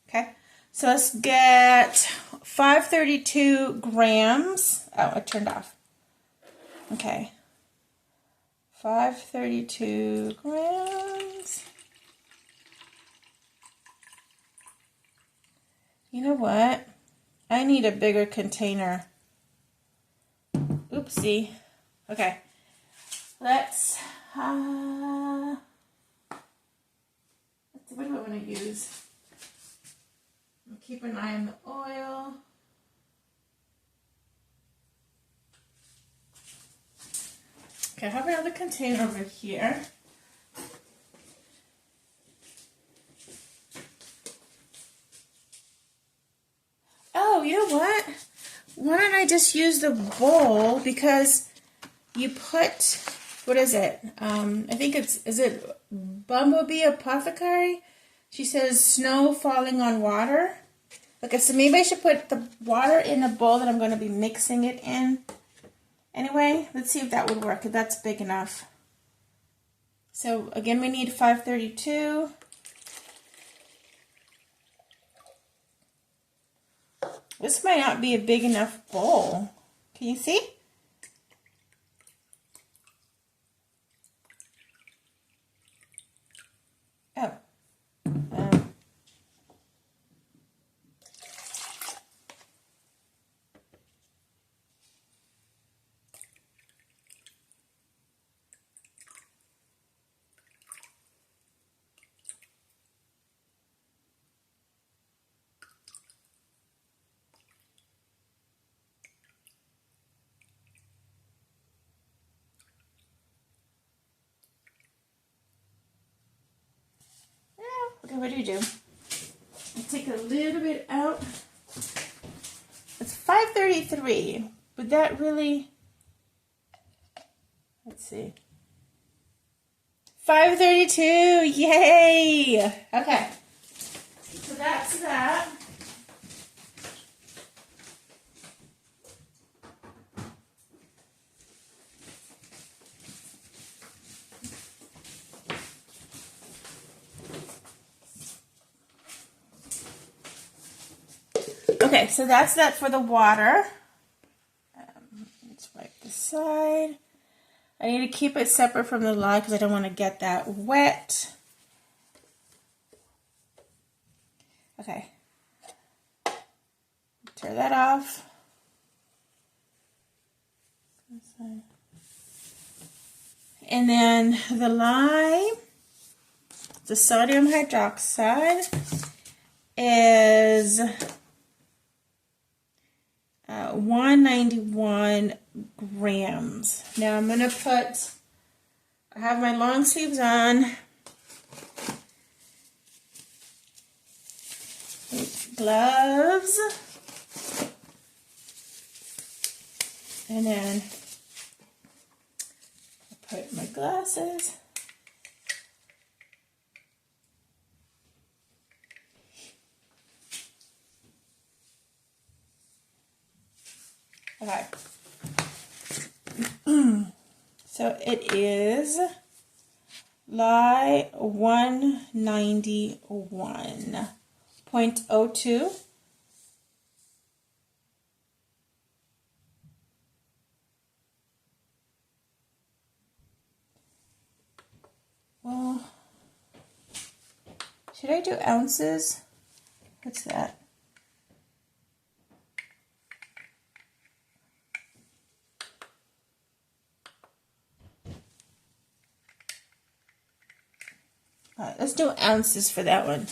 Okay, so let's get 532 grams. Oh, it turned off. Okay. 532 grams. You know what? I need a bigger container. Oopsie. Okay. Let's see, what do I want to use? I'll keep an eye on the oil. Okay, I have another container over here. Oh, you know what? Why don't I just use the bowl, because you put, what is it? I think is it Bumblebee Apothecary? She says snow falling on water. Okay, so maybe I should put the water in a bowl that I'm going to be mixing it in. Anyway, let's see if that would work, if that's big enough. So again, we need 532. This might not be a big enough bowl. Can you see? Oh. Okay, what do you do? I take a little bit out. It's 533. Would that really... Let's see. 532. Yay! Okay. So that's that. Okay, so that's that for the water. Let's wipe the side. I need to keep it separate from the lye because I don't want to get that wet. Okay. Tear that off. And then the lye, the sodium hydroxide, is 191 grams. Now I'm going to put, I have my long sleeves on, gloves. And then I put my glasses. Okay. So it is Lie 191.02. Well, should I do ounces? What's that? All right, let's do ounces for that one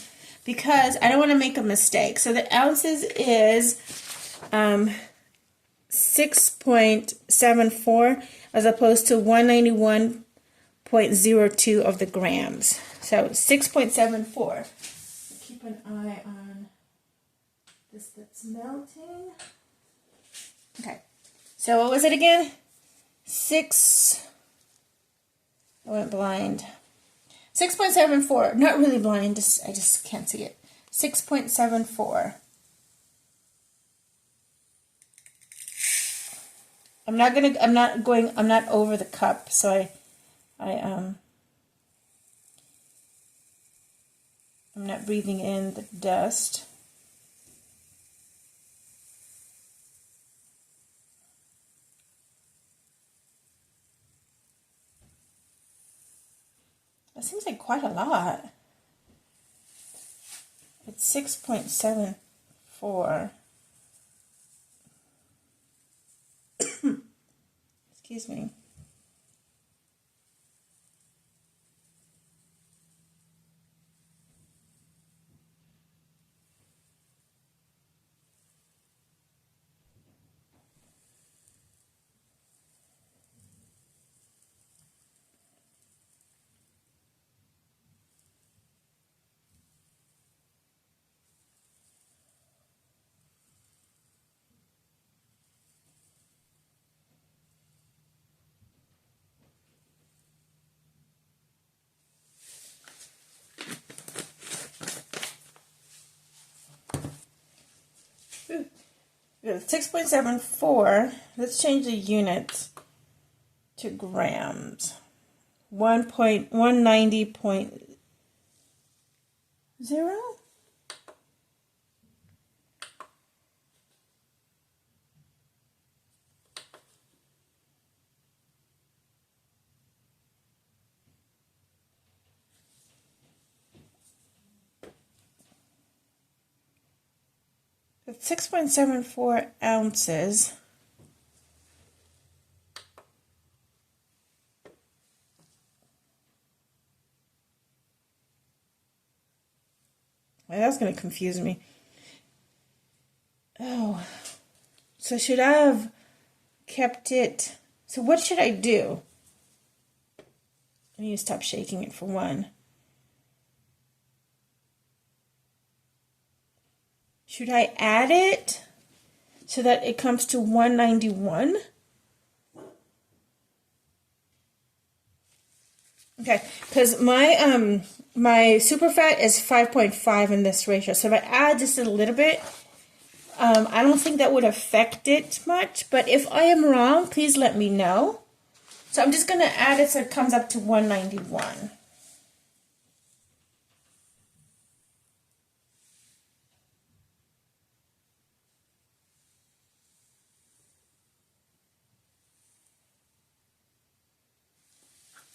because I don't want to make a mistake. So the ounces is 6.74 as opposed to 191.02 of the grams. So 6.74. Keep an eye on this that's melting. Okay. So what was it again? I went blind. 6.74. Not really blind. I just can't see it. 6.74. I'm not over the cup, so I'm not breathing in the dust. That seems like quite a lot. It's 6.74. Excuse me. Ooh. 6.74. Let's change the units to grams. 190.0. It's 6.74 ounces. Well, that's going to confuse me. Oh, so should I have kept it? So what should I do? I need to stop shaking it for one. Should I add it so that it comes to 191? Okay, because my superfat is 5.5 in this ratio. So if I add just a little bit, I don't think that would affect it much. But if I am wrong, please let me know. So I'm just going to add it so it comes up to 191.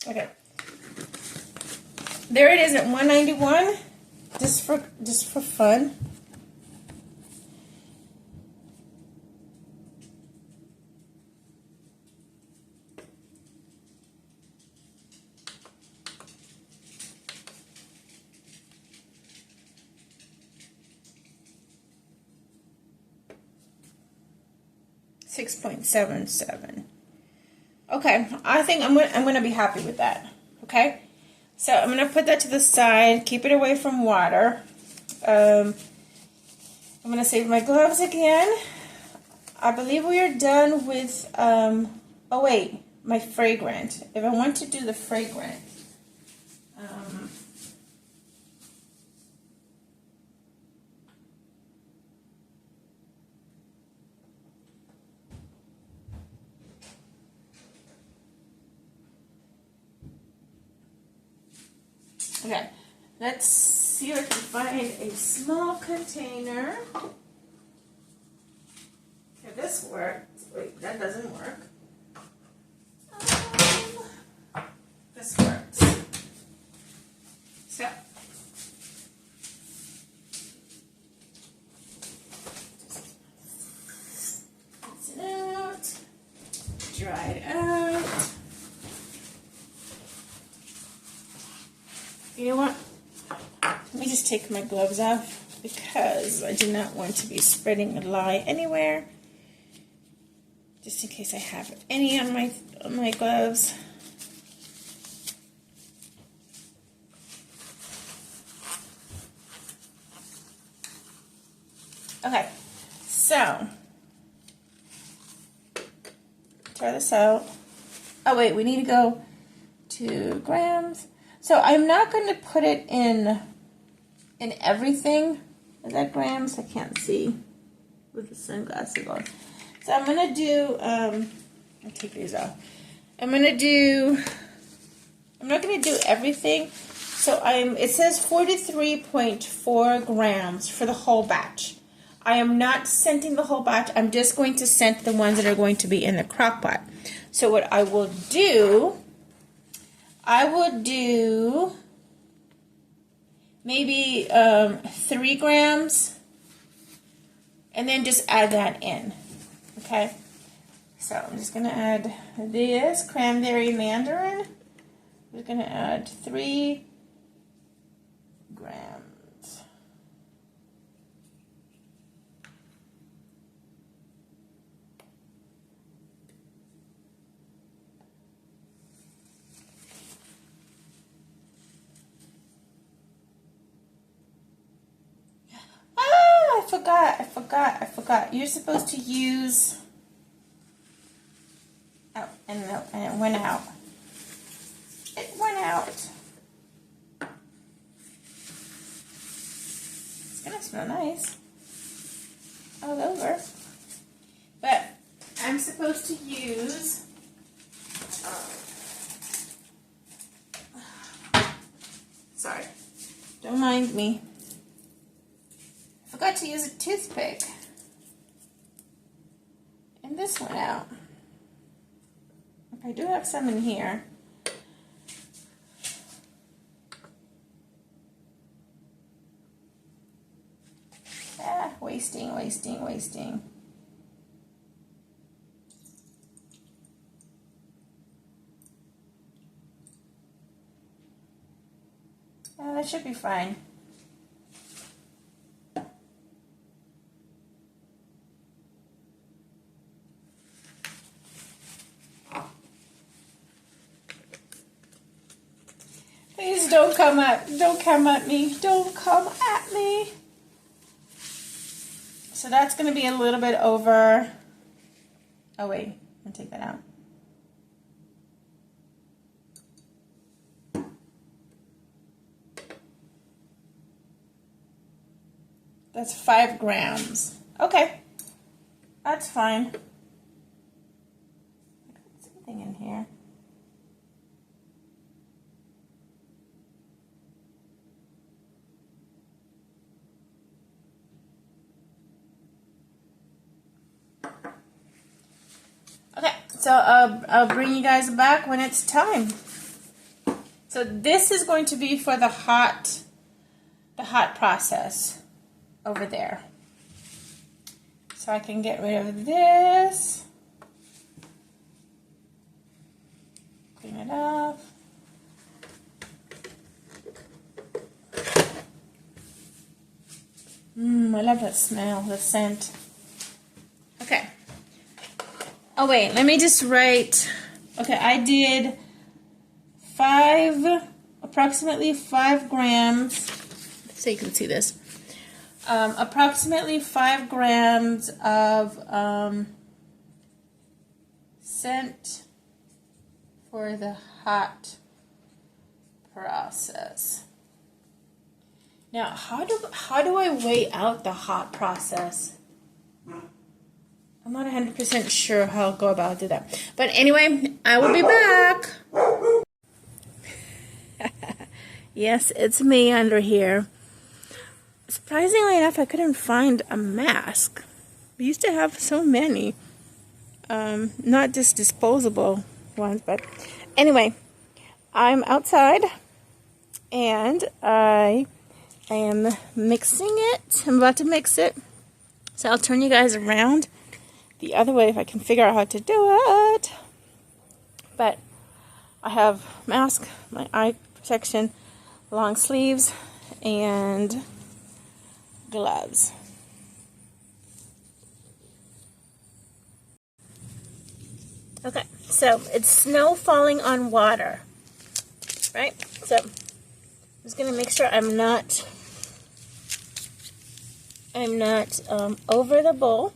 Okay. There it is at 191. Just for fun. $6.77. Okay, I think I'm gonna be happy with that. Okay, so I'm gonna put that to the side. Keep it away from water. I'm going to save my gloves again. I believe we are done with, oh wait, my fragrant. If I want to do the fragrant, okay, let's see if I can find a small container. Okay, this works. Wait, that doesn't work. This works. So, rinse it out, dry it out. You know what? Let me just take my gloves off because I do not want to be spreading a lye anywhere. Just in case I have any on my gloves. Okay, so try this out. Oh wait, we need to go 2 grams. So I'm not going to put it in everything. Is that grams? I can't see with the sunglasses on. So I'm going to do, I'll take these off. I'm not going to do everything. So it says 43.4 grams for the whole batch. I am not scenting the whole batch. I'm just going to scent the ones that are going to be in the crock pot. So what I will do, I would do maybe 3 grams and then just add that in. Okay, so I'm just going to add this cranberry mandarin. We're going to add 3 grams. I forgot. You're supposed to use, oh, and it went out. It went out. It's gonna smell nice all over. But I'm supposed to use, sorry, don't mind me. I forgot to use a toothpick. And this went out. I do have some in here. Ah, wasting. Oh, that should be fine. Please don't come at me. Don't come at me. So that's going to be a little bit over. Oh wait, I'll take that out. That's 5 grams. Okay, that's fine. I got something in here. Okay, so I'll bring you guys back when it's time. So this is going to be for the hot process over there. So I can get rid of this. Clean it off. I love that smell, the scent. Okay. Oh wait, let me just write. Okay, I did approximately 5 grams. So you can see this. approximately 5 grams of scent for the hot process. Now, how do I weigh out the hot process? I'm not 100% sure how I'll go about do that. But anyway, I will be back. Yes, it's me under here. Surprisingly enough, I couldn't find a mask. We used to have so many. Not just disposable ones, but anyway, I'm outside and I am mixing it. I'm about to mix it. So I'll turn you guys around the other way if I can figure out how to do it. But I have mask, my eye protection, long sleeves, and gloves. Okay, so it's snow falling on water, right? So I'm just gonna make sure I'm not over the bowl.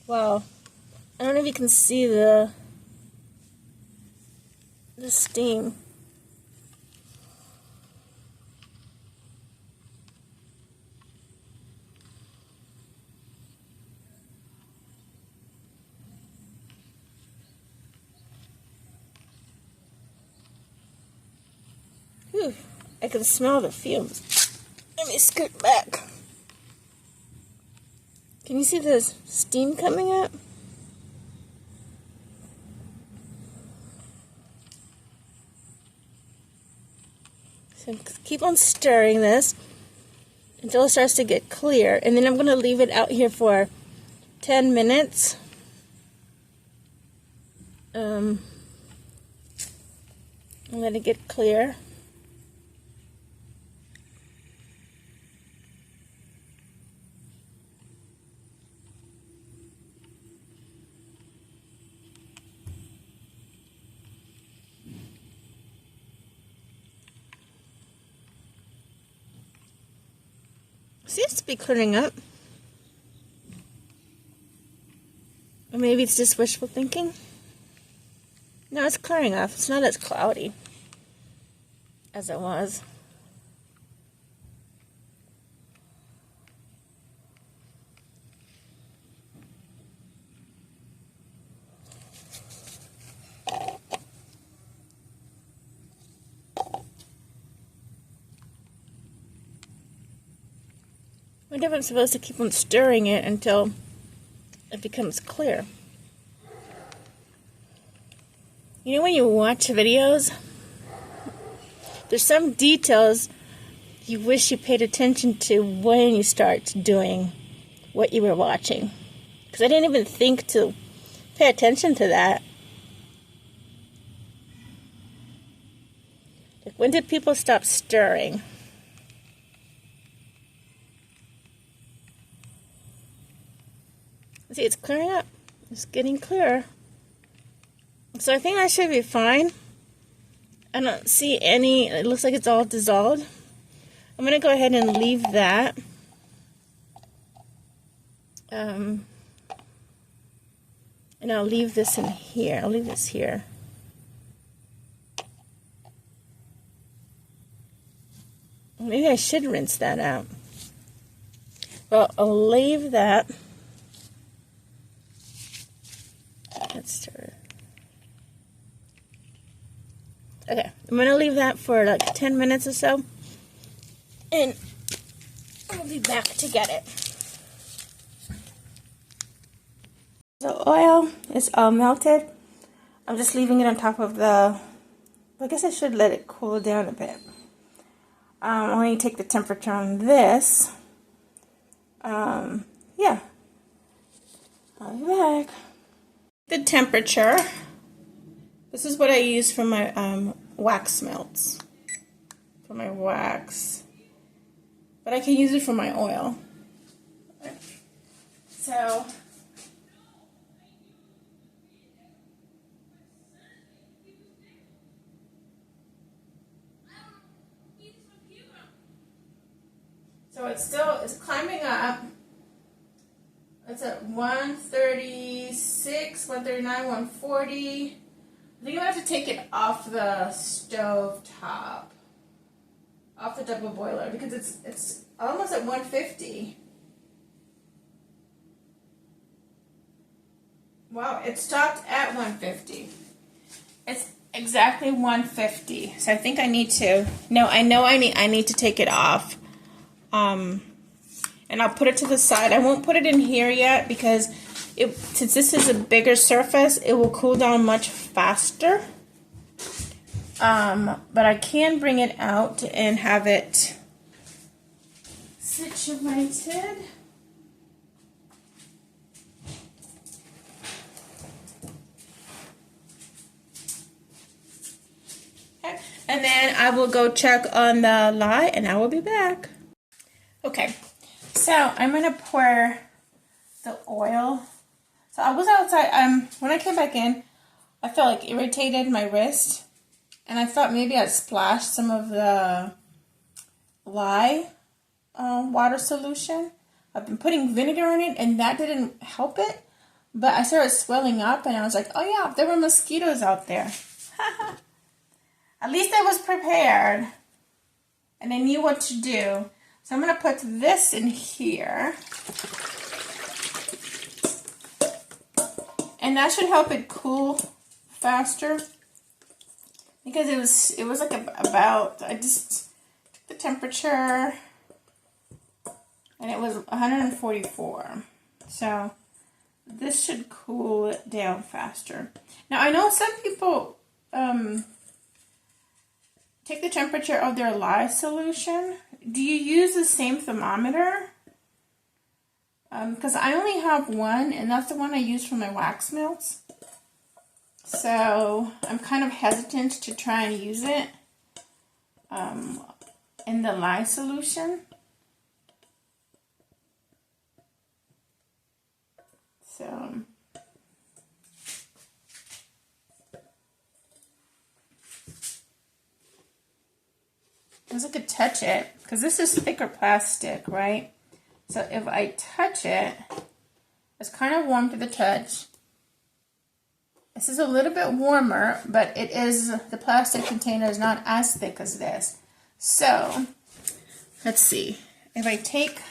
Wow, I don't know if you can see the steam. Whew, I can smell the fumes. Let me scoot back. Can you see the steam coming up? So keep on stirring this until it starts to get clear. And then I'm going to leave it out here for 10 minutes. And let it get clear. Seems to be clearing up. Or maybe it's just wishful thinking. No, it's clearing up. It's not as cloudy as it was. I wonder if I'm supposed to keep on stirring it until it becomes clear. You know when you watch videos, there's some details you wish you paid attention to when you start doing what you were watching. Because I didn't even think to pay attention to that. Like, when did people stop stirring? See, it's clearing up. It's getting clearer. So I think that should be fine. I don't see any, it looks like it's all dissolved. I'm going to go ahead and leave that. And I'll leave this in here. I'll leave this here. Maybe I should rinse that out. Well, I'll leave that. Let's stir. Okay, I'm going to leave that for like 10 minutes or so. And I'll be back to get it. The oil is all melted. I'm just leaving it on top of the... I guess I should let it cool down a bit. I'm going to take the temperature on this. Yeah. I'll be back. The temperature. This is what I use for my wax melts. For my wax. But I can use it for my oil. So it's climbing up. It's at 136, 139, 140. I think I'm gonna have to take it off the stove top, off the double boiler, because it's almost at 150. Wow, it stopped at 150. It's exactly 150. So I think I need to. No, I know I need to take it off. And I'll put it to the side. I won't put it in here yet because since this is a bigger surface, it will cool down much faster. But I can bring it out and have it situated. Okay. And then I will go check on the lye and I will be back. Okay. So I'm going to pour the oil. So I was outside. When I came back in, I felt like irritated my wrist. And I thought maybe I'd splash some of the lye water solution. I've been putting vinegar in it and that didn't help it. But I started swelling up and I was like, oh yeah, there were mosquitoes out there. At least I was prepared. And I knew what to do. So I'm going to put this in here. And that should help it cool faster. Because it was like about, I just took the temperature. And it was 144. So this should cool it down faster. Now I know some people take the temperature of their lye solution. Do you use the same thermometer? Because I only have one, and that's the one I use for my wax melts. So I'm kind of hesitant to try and use it in the lye solution. So because I could touch it, because this is thicker plastic, right? So if I touch it, it's kind of warm to the touch. This is a little bit warmer, but it is, the plastic container is not as thick as this. So let's see. If I take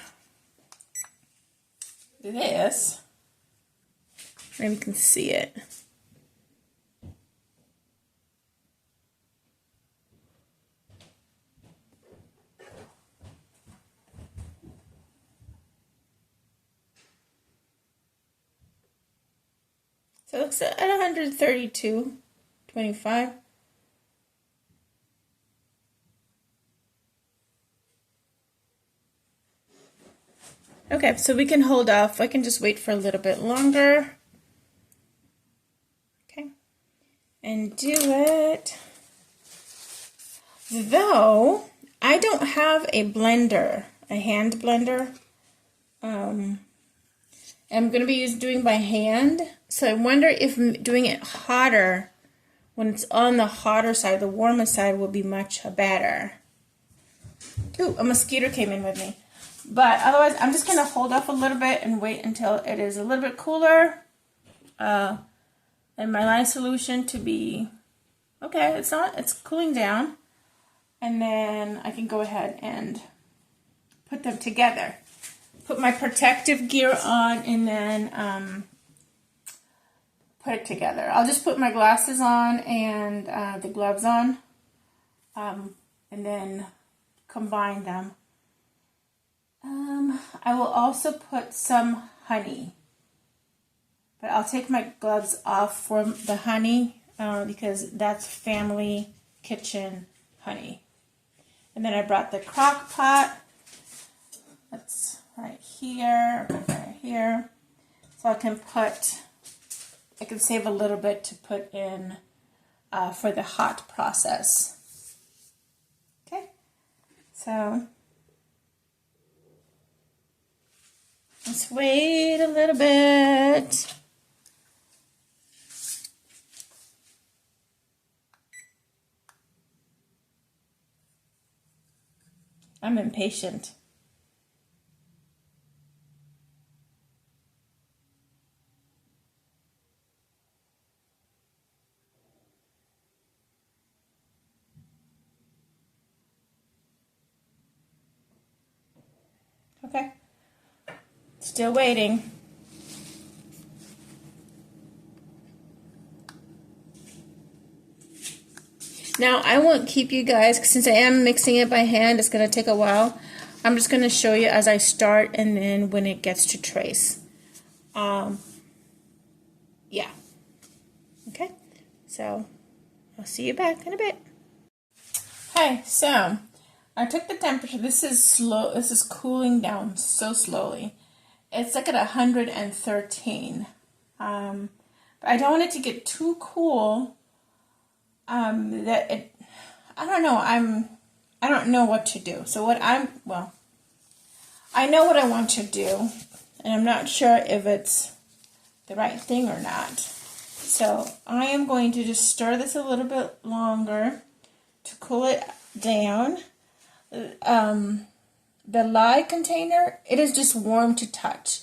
this, maybe you can see it. So it looks at 132.25. Okay, so we can hold off. I can just wait for a little bit longer. Okay, and do it. Though I don't have a blender, a hand blender. I'm going to be doing by hand. So I wonder if doing it hotter, when it's on the hotter side, the warmer side, will be much better. Ooh, a mosquito came in with me. But otherwise, I'm just going to hold off a little bit and wait until it is a little bit cooler. And my lye solution to be, okay, it's cooling down. And then I can go ahead and put them together. Put my protective gear on and then put it together. I'll just put my glasses on and the gloves on and then combine them. I will also put some honey, but I'll take my gloves off for the honey because that's family kitchen honey. And then I brought the crock pot. That's right here, right here. So I can save a little bit to put in for the hot process. Okay, so Let's wait a little bit. I'm impatient. Okay. Still waiting. Now, I won't keep you guys, since I am mixing it by hand, it's going to take a while. I'm just going to show you as I start and then when it gets to trace. Yeah. Okay, so I'll see you back in a bit. Hey, so I took the temperature. This is slow. This is cooling down so slowly. It's like at 113. But I don't want it to get too cool. I don't know. I don't know what to do. So I know what I want to do, and I'm not sure if it's the right thing or not. So I am going to just stir this a little bit longer to cool it down. The lye container, it is just warm to touch.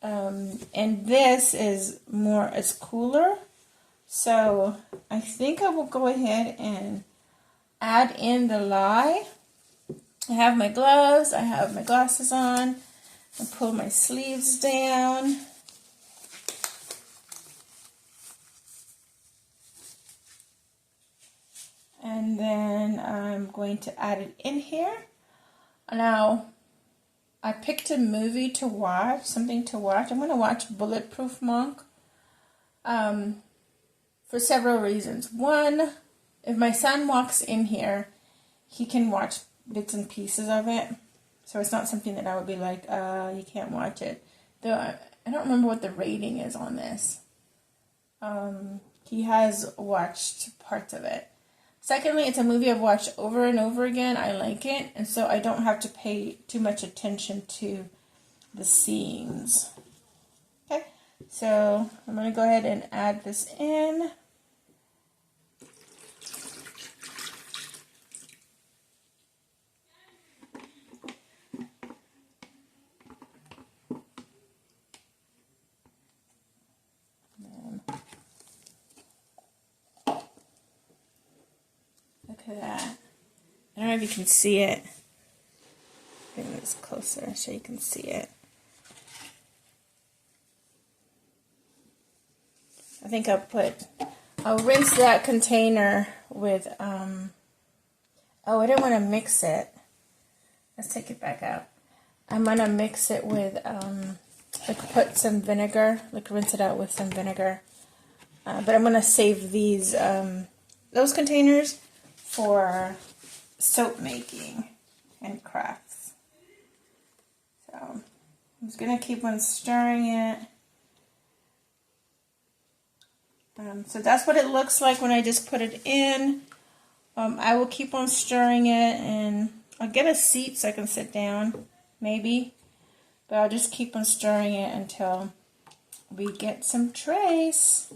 And this is it's cooler. So I think I will go ahead and add in the lye. I have my gloves, I have my glasses on, and pull my sleeves down. And then I'm going to add it in here. Now, I picked a movie to watch, something to watch. I'm going to watch Bulletproof Monk for several reasons. One, if my son walks in here, he can watch bits and pieces of it. So it's not something that I would be like, you can't watch it. Though I don't remember what the rating is on this. He has watched parts of it. Secondly, it's a movie I've watched over and over again. I like it, and so I don't have to pay too much attention to the scenes. Okay, so I'm going to go ahead and add this in. Look at that. I don't know if you can see it. Bring this closer so you can see it. I think I'll rinse that container with, oh, I didn't want to mix it. Let's take it back out. I'm going to mix it with, put some vinegar, rinse it out with some vinegar. But I'm going to save those containers for soap making and crafts. So I'm just going to keep on stirring it. So that's what it looks like when I just put it in. I will keep on stirring it, and I'll get a seat so I can sit down, maybe. But I'll just keep on stirring it until we get some trace.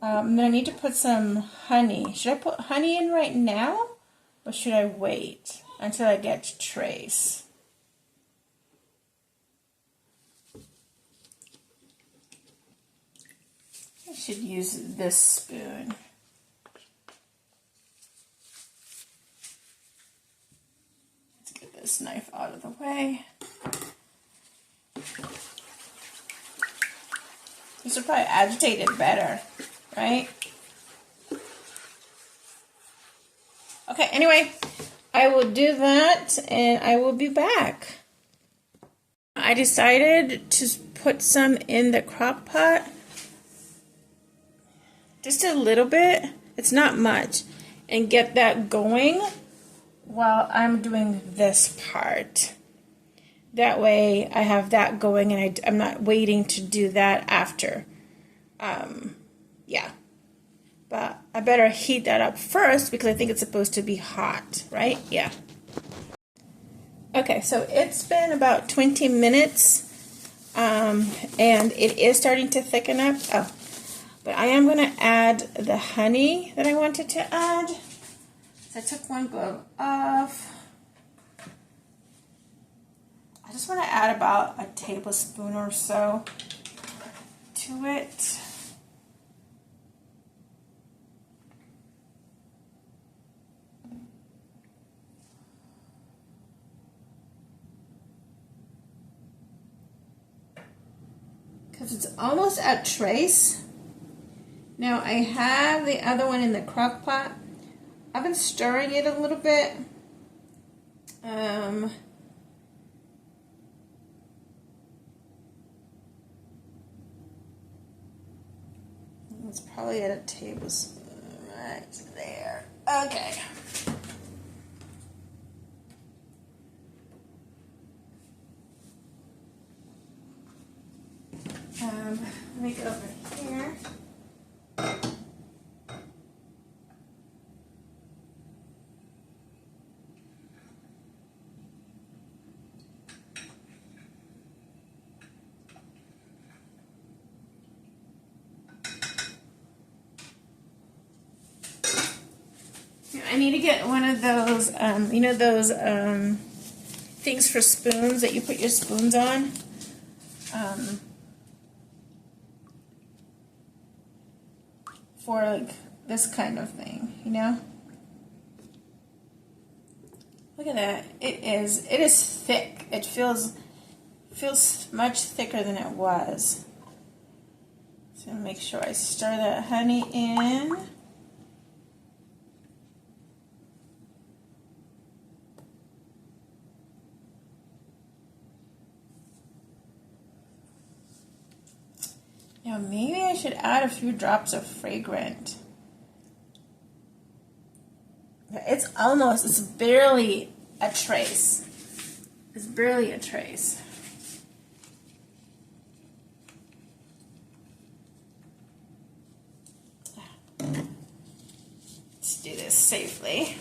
Then I need to put some honey. Should I put honey in right now, or should I wait until I get to trace? I should use this spoon. Let's get this knife out of the way. This will probably agitate it better, right? Okay, anyway, I will do that and I will be back. I decided to put some in the crock pot. Just a little bit. It's not much. And get that going while I'm doing this part. That way I have that going and I'm not waiting to do that after. Yeah. But I better heat that up first because I think it's supposed to be hot, right? Yeah. Okay, so it's been about 20 minutes, and it is starting to thicken up. Oh, but I am going to add the honey that I wanted to add. So I took one glove off. I just want to add about a tablespoon or so to it. Because it's almost at trace. Now I have the other one in the crock pot. I've been stirring it a little bit. It's probably at a tablespoon right there. Okay. Let me go over here. I need to get one of those, you know, those things for spoons that you put your spoons on. For like this kind of thing, you know. Look at that. It is thick. It feels much thicker than it was. So make sure I stir that honey in. Now maybe I should add a few drops of fragrant. It's barely a trace. It's barely a trace. Let's do this safely.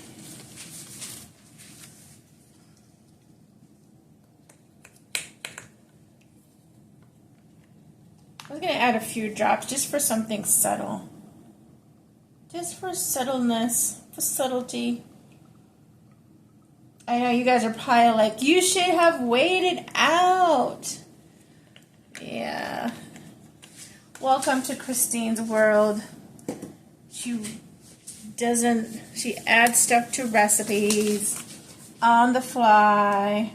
I was going to add a few drops just for something subtle. Just for subtleness, for subtlety. I know you guys are probably like, you should have waited out. Yeah. Welcome to Christine's world. She adds stuff to recipes on the fly.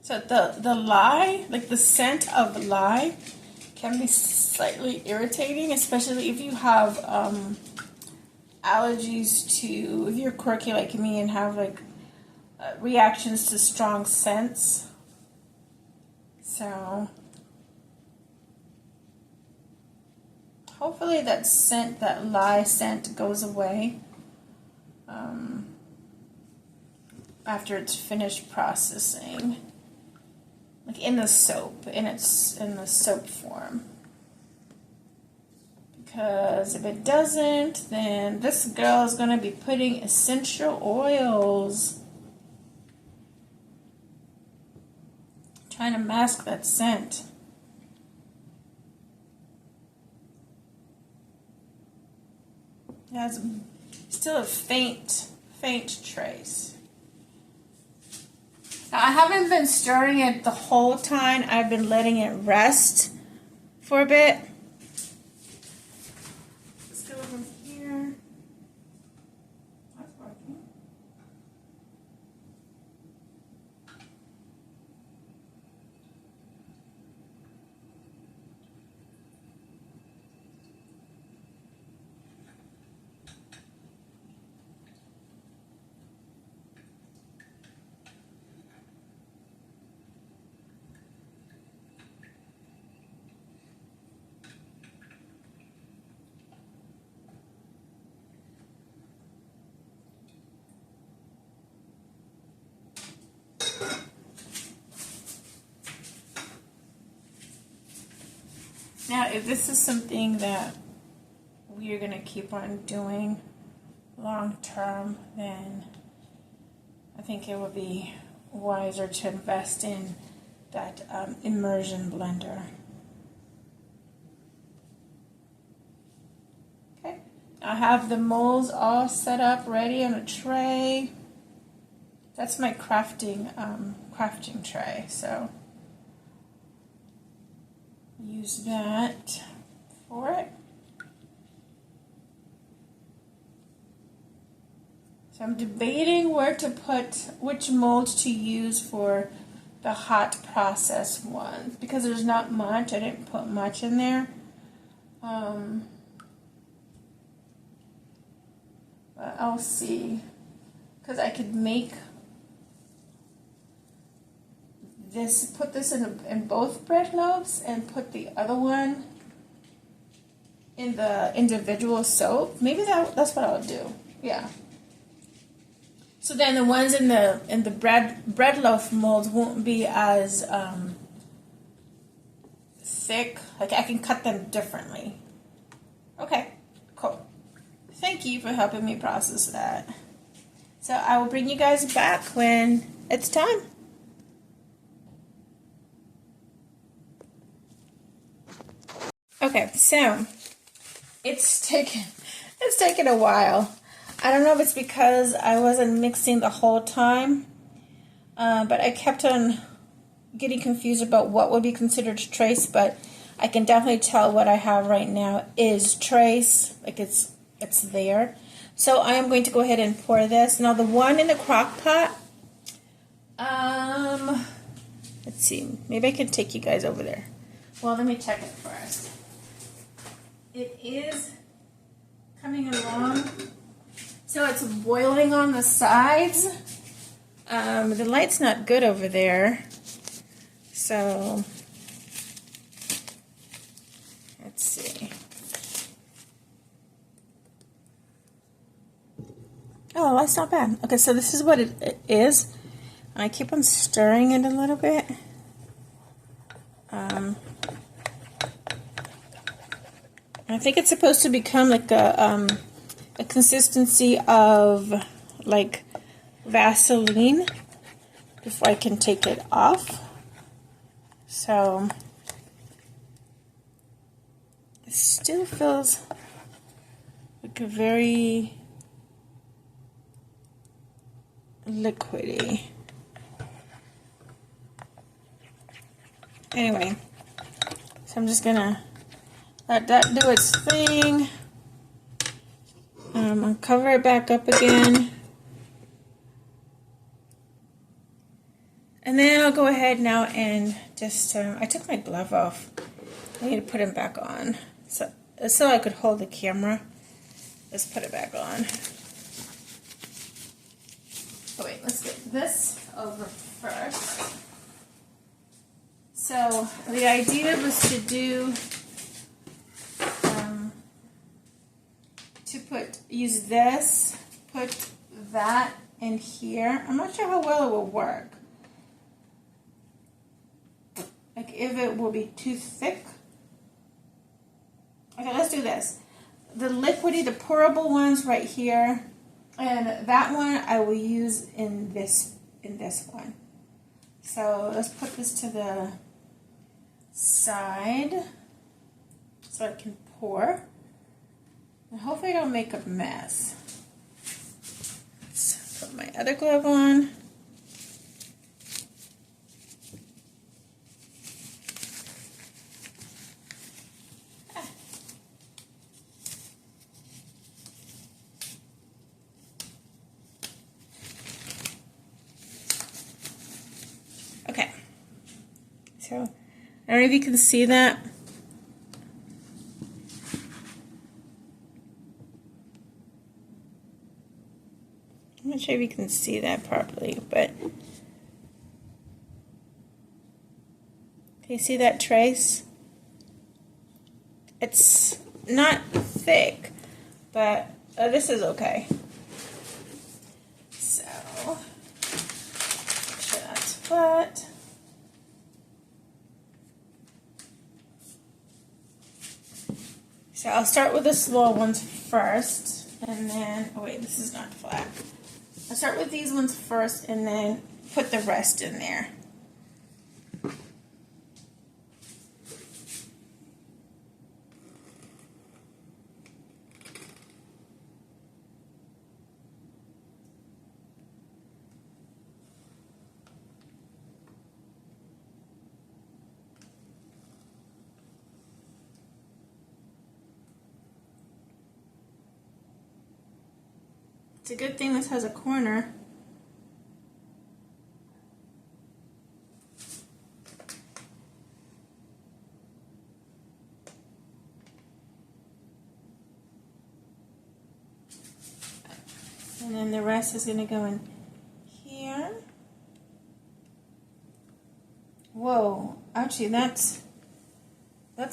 So the lye, like the scent of lye, can be slightly irritating, especially if you have allergies to, if you're quirky like me and have like reactions to strong scents. So hopefully that scent, that lye scent, goes away after it's finished processing. Like in the soap, in the soap form. Because if it doesn't, then this girl is going to be putting essential oils. Trying to mask that scent. It has still a faint trace. Now, I haven't been stirring it the whole time. I've been letting it rest for a bit. Let's go over here. That's working. Now, if this is something that we are going to keep on doing long term, then I think it would be wiser to invest in that immersion blender. Okay, I have the molds all set up, ready on a tray. That's my crafting tray, so use that for it. So I'm debating where to put, which mold to use for the hot process ones, because there's not much. I didn't put much in there. But I'll see, because I could make this, put this in both bread loaves and put the other one in the individual soap. Maybe that's what I'll do. Yeah. So then the ones in the bread loaf molds won't be as thick. Like I can cut them differently. Okay, cool. Thank you for helping me process that. So I will bring you guys back when it's time. Okay, so it's taken a while. I don't know if it's because I wasn't mixing the whole time, but I kept on getting confused about what would be considered trace, but I can definitely tell what I have right now is trace, like it's there. So I am going to go ahead and pour this. Now the one in the crock pot, let's see, maybe I can take you guys over there. Well, let me check it first. It is coming along. So it's boiling on the sides. The light's not good over there. So let's see. Oh, that's not bad. Okay, so this is what it is. I keep on stirring it a little bit. I think it's supposed to become like a consistency of like Vaseline before I can take it off. So it still feels like a very liquidy. Anyway, so I'm just gonna let that do its thing. I'll cover it back up again. And then I'll go ahead now and just, I took my glove off. I need to put it back on. So I could hold the camera. Let's put it back on. Oh wait, let's get this over first. So the idea was to do, use this, put that in here. I'm not sure how well it will work. Like if it will be too thick. Okay, let's do this. The liquidy, the pourable ones right here, and that one I will use in this one. So let's put this to the side so I can pour. And hopefully I don't make a mess. Let's put my other glove on. Okay. So I don't know if you can see that. I'm not sure if you can see that properly, but can you see that trace? It's not thick, but this is okay. So, make sure that's flat. So I'll start with the slow ones first, and then, oh wait, this is not flat. I'll start with these ones first, and then put the rest in there. It's a good thing this has a corner. And then the rest is going to go in here. Whoa, actually that's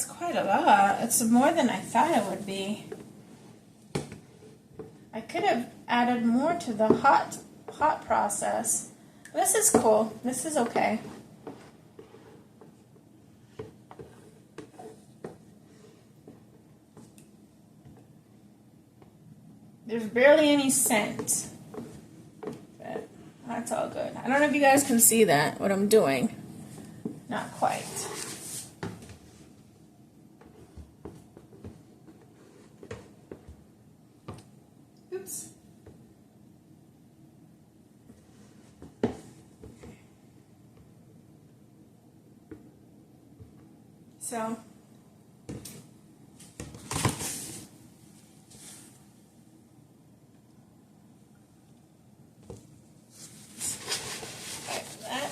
quite a lot. It's more than I thought it would be. I could have added more to the hot process. This is cool. This is okay. There's barely any scent, but that's all good. I don't know if you guys can see that, what I'm doing. Not quite. Oops. So, like that.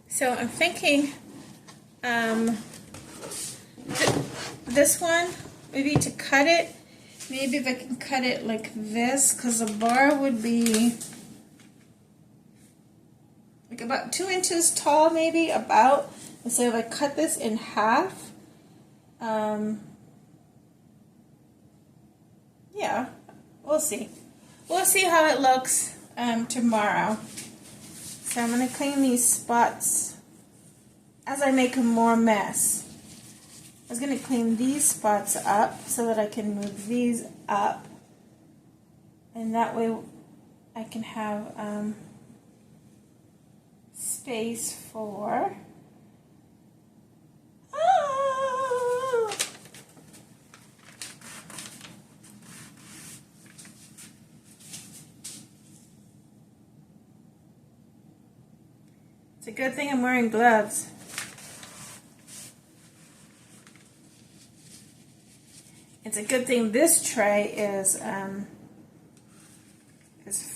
So I'm thinking, this one, maybe to cut it, maybe if I can cut it like this, because the bar would be like about 2 inches tall, maybe, about. And so if I cut this in half, yeah, we'll see. We'll see how it looks tomorrow. So I'm going to clean these spots as I make more mess. I was going to clean these spots up so that I can move these up. And that way I can have space for... It's a good thing I'm wearing gloves. It's a good thing this tray is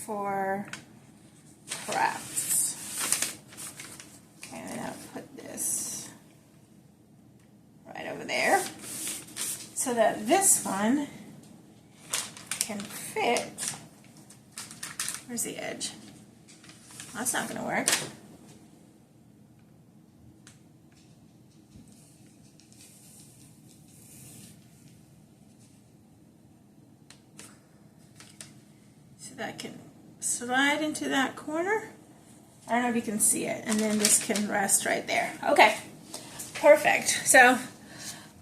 for crafts. Okay, and then I'll put this right over there so that this one can fit. Where's the edge? That's not going to work. That can slide into that corner. I don't know if you can see it, and then this can rest right there. Okay, perfect. So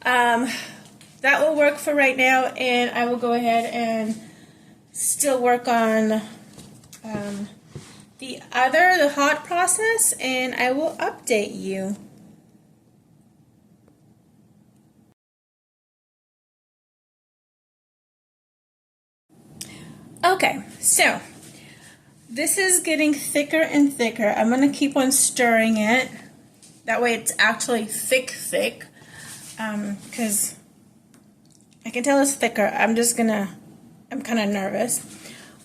that will work for right now, and I will go ahead and still work on the hot process, and I will update you. Okay, so this is getting thicker and thicker. I'm going to keep on stirring it. That way it's actually thick, because I can tell it's thicker. I'm kind of nervous.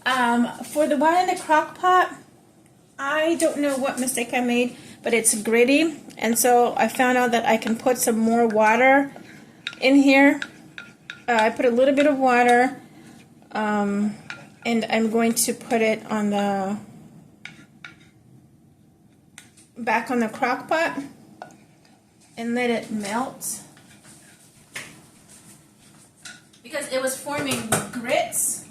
For the one in the crock pot, I don't know what mistake I made, but it's gritty, and so I found out that I can put some more water in here. I put a little bit of water, and I'm going to put it on the back on the crock pot and let it melt, because it was forming grits.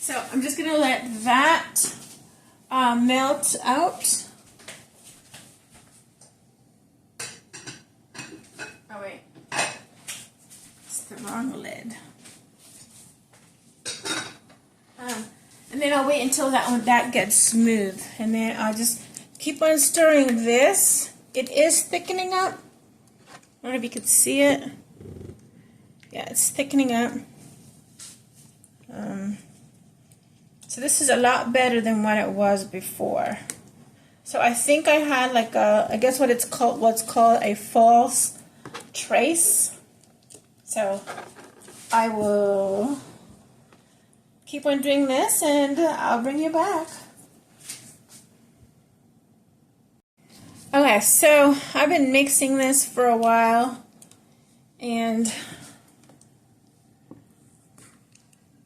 So I'm just gonna let that melt out. Oh wait, it's the wrong lid. And then I'll wait until that gets smooth, and then I'll just keep on stirring this. It is thickening up. I don't know if you can see it. Yeah, it's thickening up. So this is a lot better than what it was before. So I think I had like I guess what's called a false trace. So I will keep on doing this and I'll bring you back. Okay, so I've been mixing this for a while and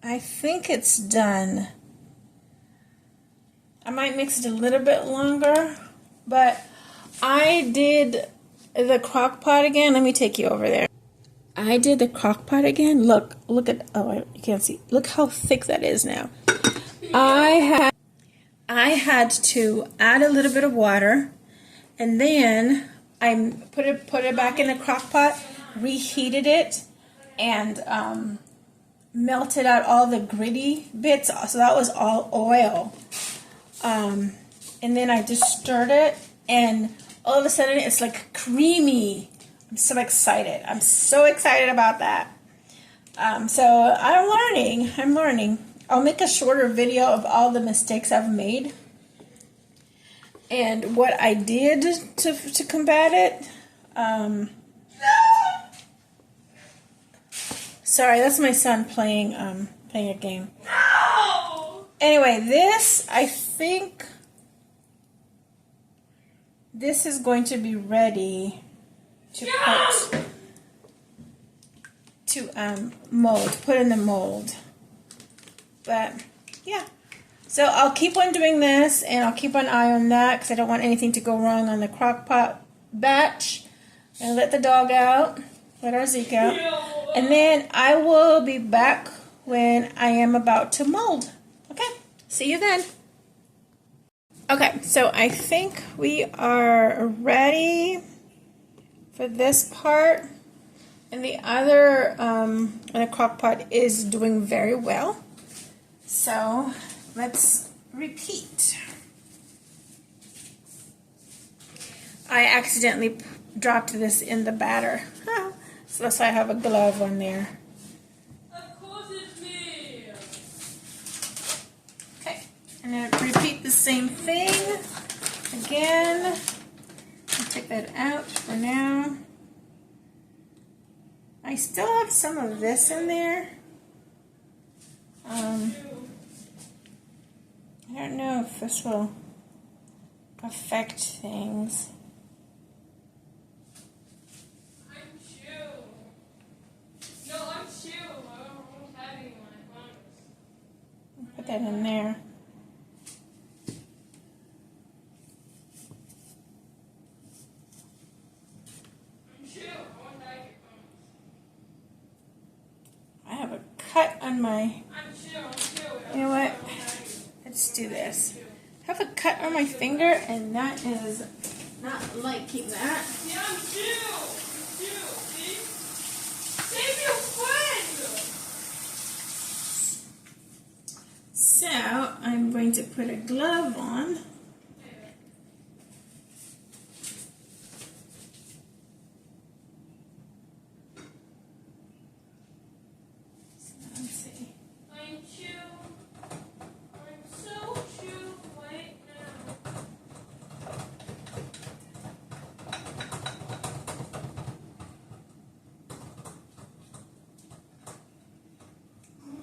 I think it's done. I might mix it a little bit longer, but I did the crock pot again. Let me take you over there. I did the crock pot again. Look at, oh, you can't see. Look how thick that is now. I had to add a little bit of water, and then I put it back in the crock pot, reheated it, and melted out all the gritty bits. So that was all oil. And then I just stirred it, and all of a sudden it's like creamy. I'm so excited. I'm so excited about that. So I'm learning. I'll make a shorter video of all the mistakes I've made and what I did to combat it. Sorry, that's my son playing a game.
No!
Anyway, this, I think this is going to be ready to put, put in the mold. But, yeah. So I'll keep on doing this, and I'll keep an eye on that, because I don't want anything to go wrong on the crock pot batch. And let the dog out, let our Zeke out. And then I will be back when I am about to mold. Okay, see you then. Okay, so I think we are ready for this part. And the other the crock pot is doing very well. So let's repeat. I accidentally dropped this in the batter. So that's why I have a glove on there.
Of course it's me!
Okay, and then repeat the same thing again. I'll take that out for now. I still have some of this in there. I don't know if this will affect things. Put that in there. I have a cut on my, you know what? Let's do this. I have a cut on my finger, and that is not liking that.
Yeah, I'm chill. See? Save your friend!
So I'm going to put a glove on. So let's see.
I'm chill. I'm so chill right now.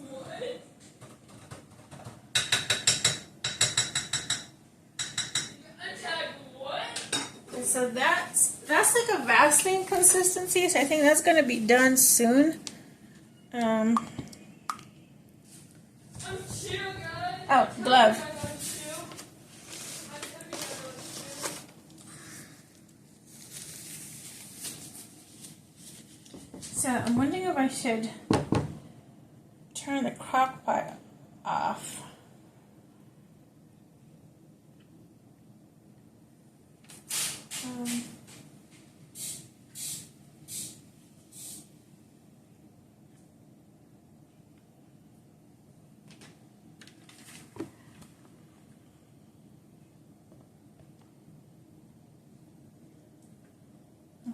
What? Attack what?
So that's like a Vaseline consistency. So I think that's going to be done soon.
I'm chill, guys.
Oh, glove.
I'm chill.
So I'm wondering if I should turn the crock pot off.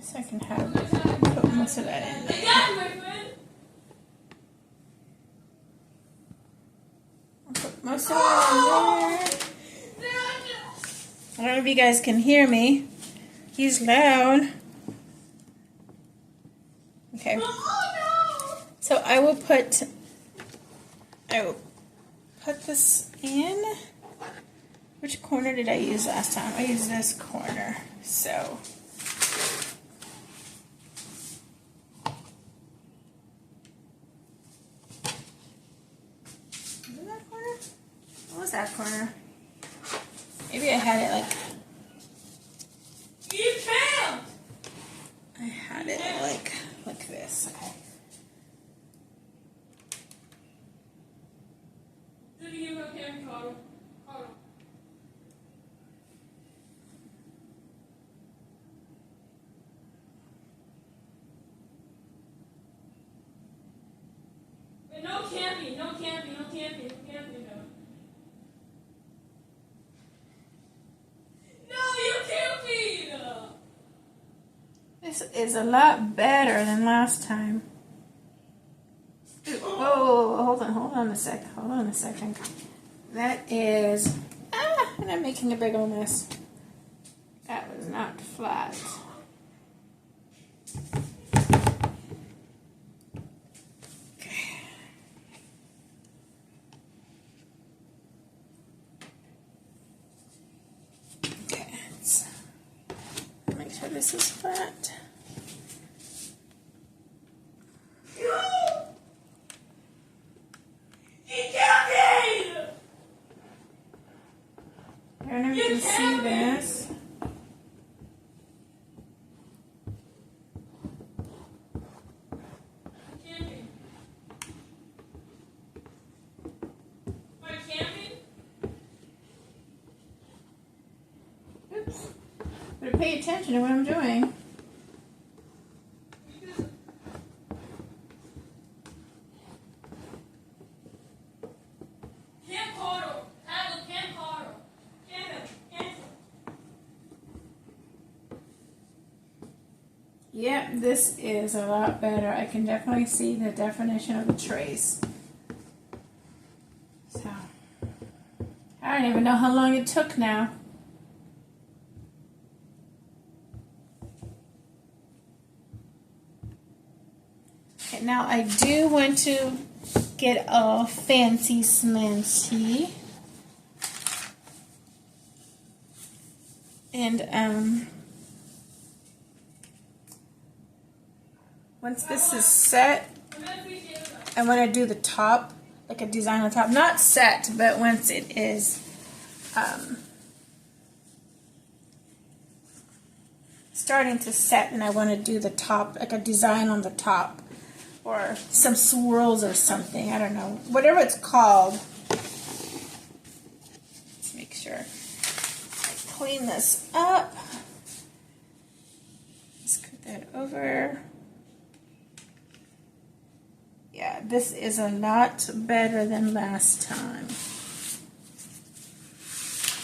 So I can put most of that in there. I'll put most of it in there. I don't know if you guys can hear me. He's loud. Okay. So I will put this in. Which corner did I use last time? I used this corner. So what was that corner? Maybe I had it like.
You can't!
I had it like this. Okay.
Did you go can Carl? Wait, no camping, no camping, no camping, no camping, no. No, you camping!
This is a lot better than last time. Ooh, whoa, hold on a second. That is, and I'm making a big old mess. That was not flat. Okay. Okay, let's make sure this is flat. I don't know if you can see this.
Camping. Am I camping?
Oops. Better pay attention to what I'm doing. Yep, this is a lot better. I can definitely see the definition of the trace. So, I don't even know how long it took now. Okay, now I do want to get all fancy smancy. And, once this is set, I want to do the top, like a design on top. Not set, but once it is starting to set, and I want to do the top, like a design on the top, or some swirls or something. I don't know, whatever it's called. Let's make sure I clean this up. Scoot that over. Yeah, this is a lot better than last time.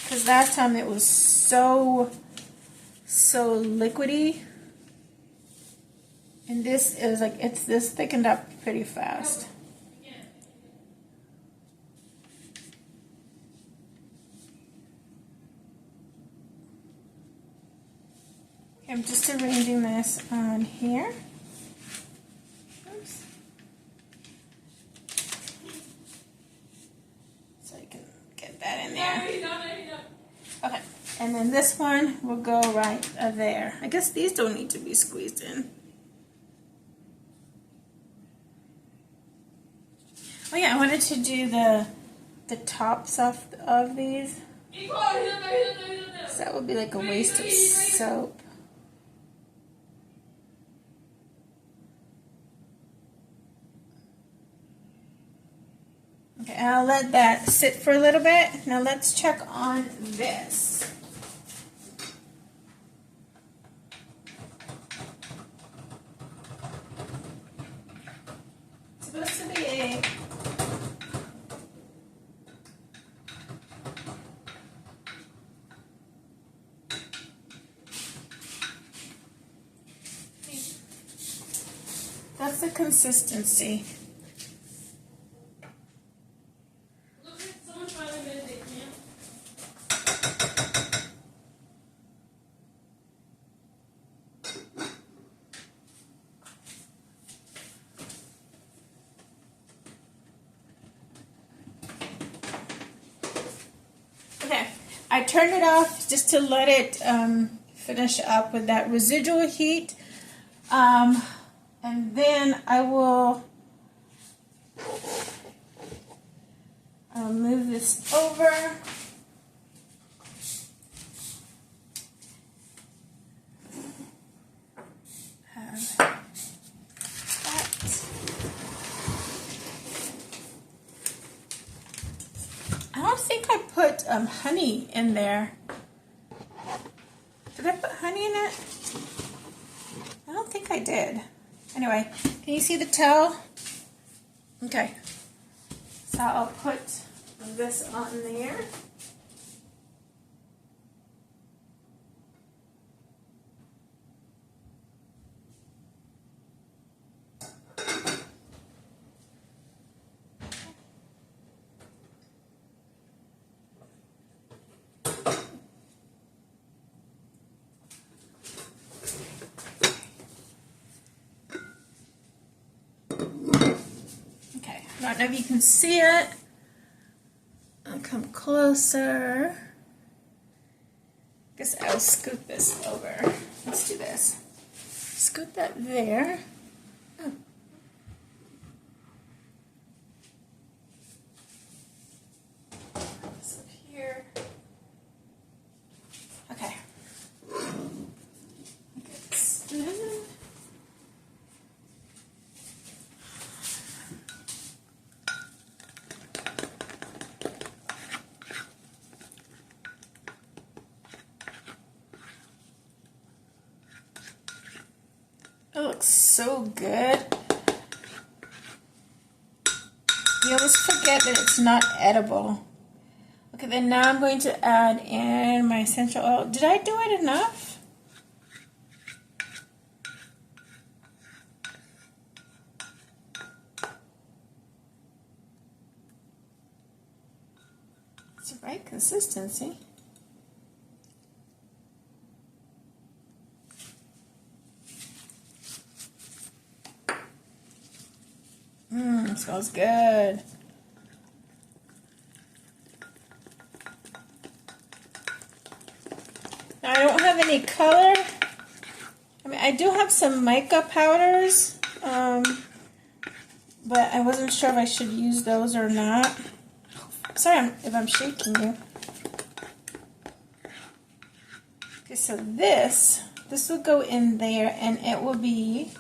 Because last time it was so liquidy. And this is like, this thickened up pretty fast. Okay, I'm just arranging this on here. Oops. So you can get that in there. Okay, and then this one will go right there. I guess these don't need to be squeezed in. Oh yeah, I wanted to do the tops of these. So that would be like a waste of soap. Okay, I'll let that sit for a little bit. Now let's check on this. It's supposed to be a that's the consistency.
Look at someone finally made it, yeah.
Okay, I turned it off just to let it finish up with that residual heat. And then I'll move this over. That. I don't think I put honey in there. Did I put honey in it? I don't think I did. Anyway, can you see the towel? Okay. So I'll put this on there. I don't know if you can see it. I'll come closer. Guess I'll scoot this over. Let's do this. Scoot that there. Oh. This up here. Okay. Get this. It looks so good. You almost forget that it's not edible. Okay, then now I'm going to add in my essential oil. Did I do it enough? It's the right consistency. Smells good. Now I don't have any color. I mean, I do have some mica powders, but I wasn't sure if I should use those or not. Sorry if I'm shaking you. Okay, so this will go in there, and it will be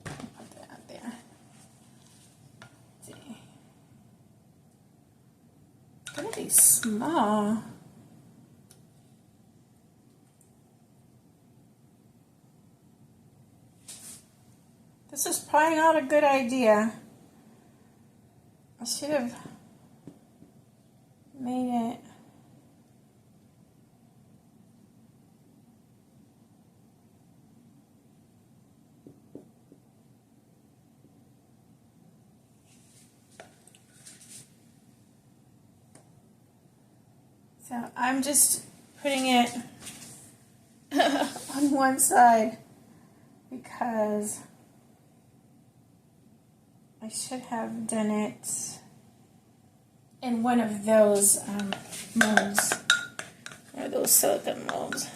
put that out there. Let's see. It's gonna be small. This is probably not a good idea. I should have made it. So I'm just putting it on one side because I should have done it in one of those molds, or those silicone molds.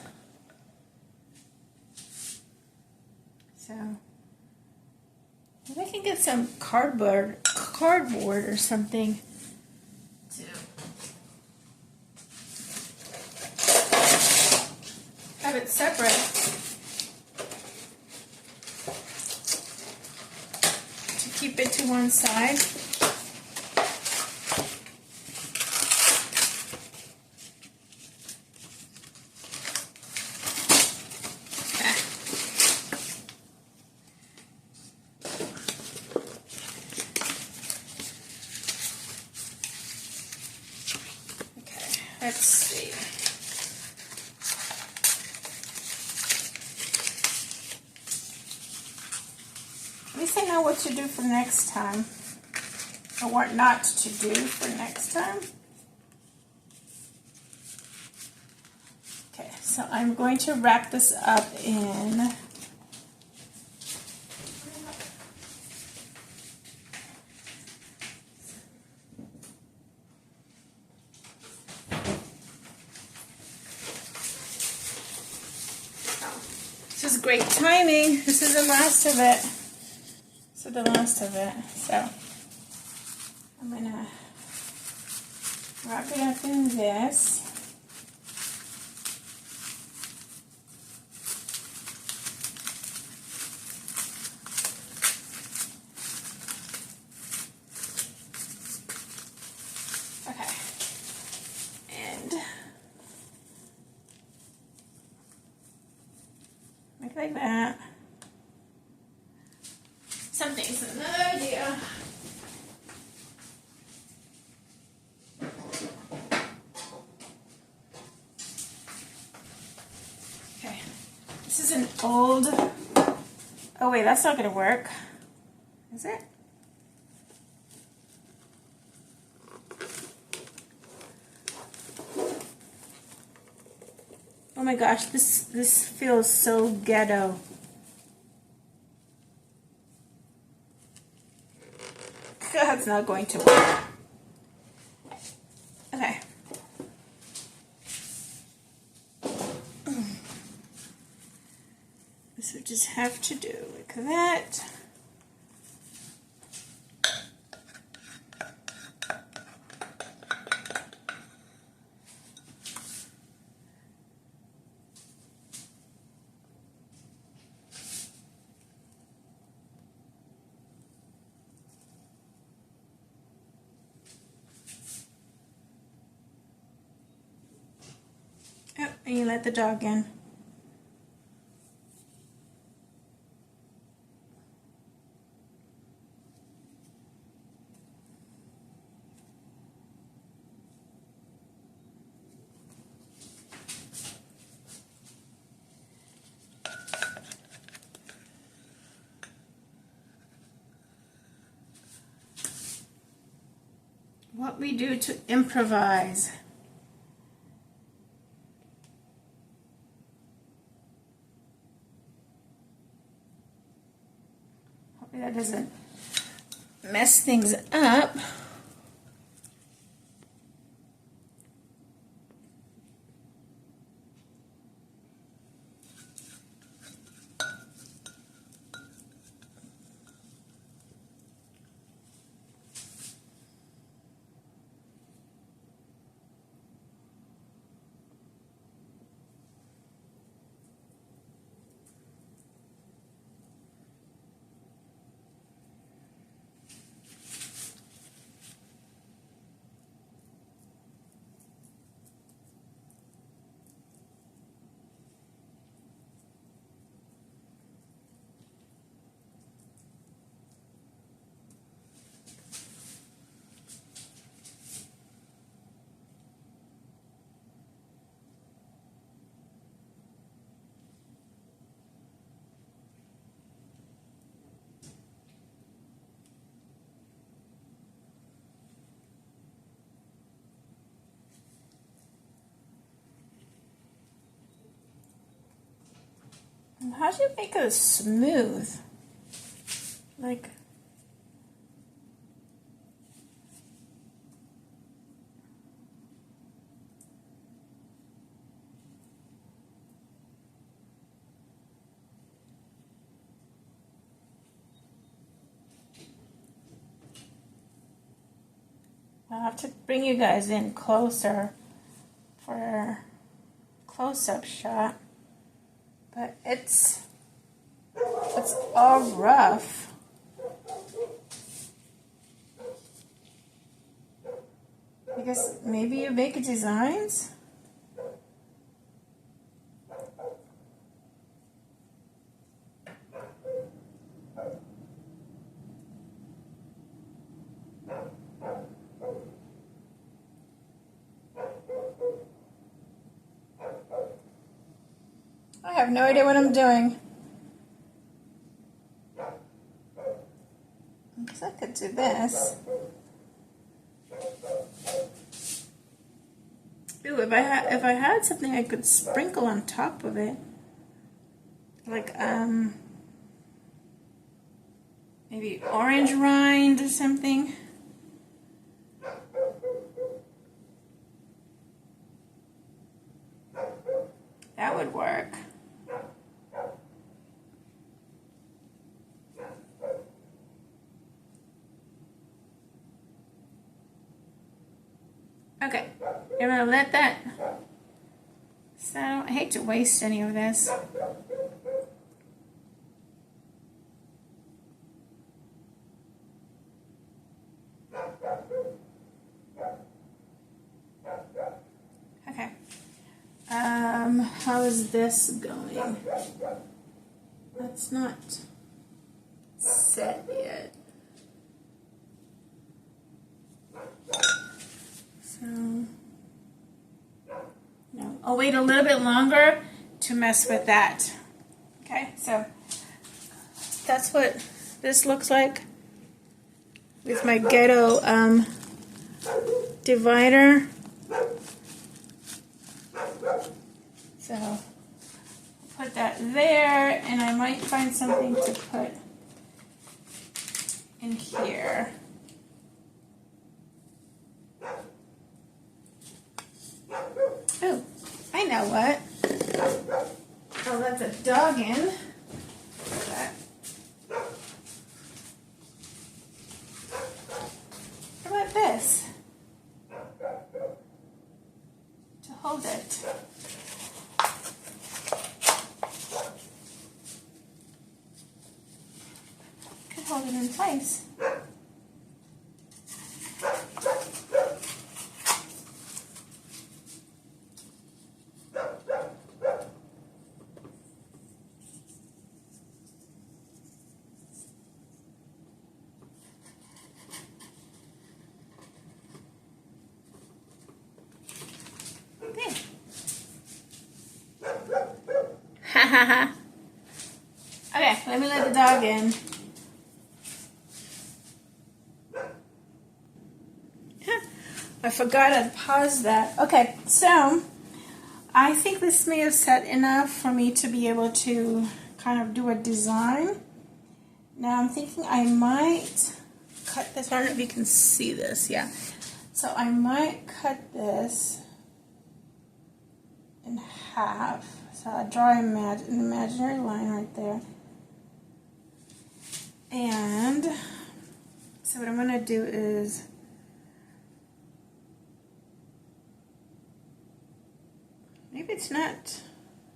So Maybe I can get some cardboard or something to have it separate. To keep it to one side. Let's see. At least I know what to do for next time, or what not to do for next time. Okay, so I'm going to wrap this up in This is great timing. This is the last of it. This is the last of it. So I'm gonna wrap it up in this. Okay. And make like that. Something's another idea. Okay. This is an old. Oh wait, that's not gonna work. Is it? Oh my gosh, this feels so ghetto. That's not going to work. Okay. This would just have to do like that. Oh, and you let the dog in. What we do to improvise. Hopefully that doesn't mess things up. How do you make it smooth? Like, I'll have to bring you guys in closer for a close-up shot. But it's all rough. I guess maybe you make designs? I have no idea what I'm doing. I guess I could do this. Ooh, if I had something I could sprinkle on top of it, like maybe orange rind or something. That would work. Okay, I'm gonna let that settle. I hate to waste any of this. Okay. How is this going? That's not set yet. So, no, I'll wait a little bit longer to mess with that. Okay, so that's what this looks like with my ghetto divider. So I'll put that there, and I might find something to put in here. Oh, I know what. I'll let the dog in. How about this? To hold it. Could hold it in place. Okay, let me let the dog in. I forgot I'd pause that. Okay, so I think this may have set enough for me to be able to kind of do a design. Now I'm thinking I might cut this. I don't know if you can see this. Yeah. So I might cut this in half. So I'll draw an imaginary line right there. And so what I'm going to do is maybe it's not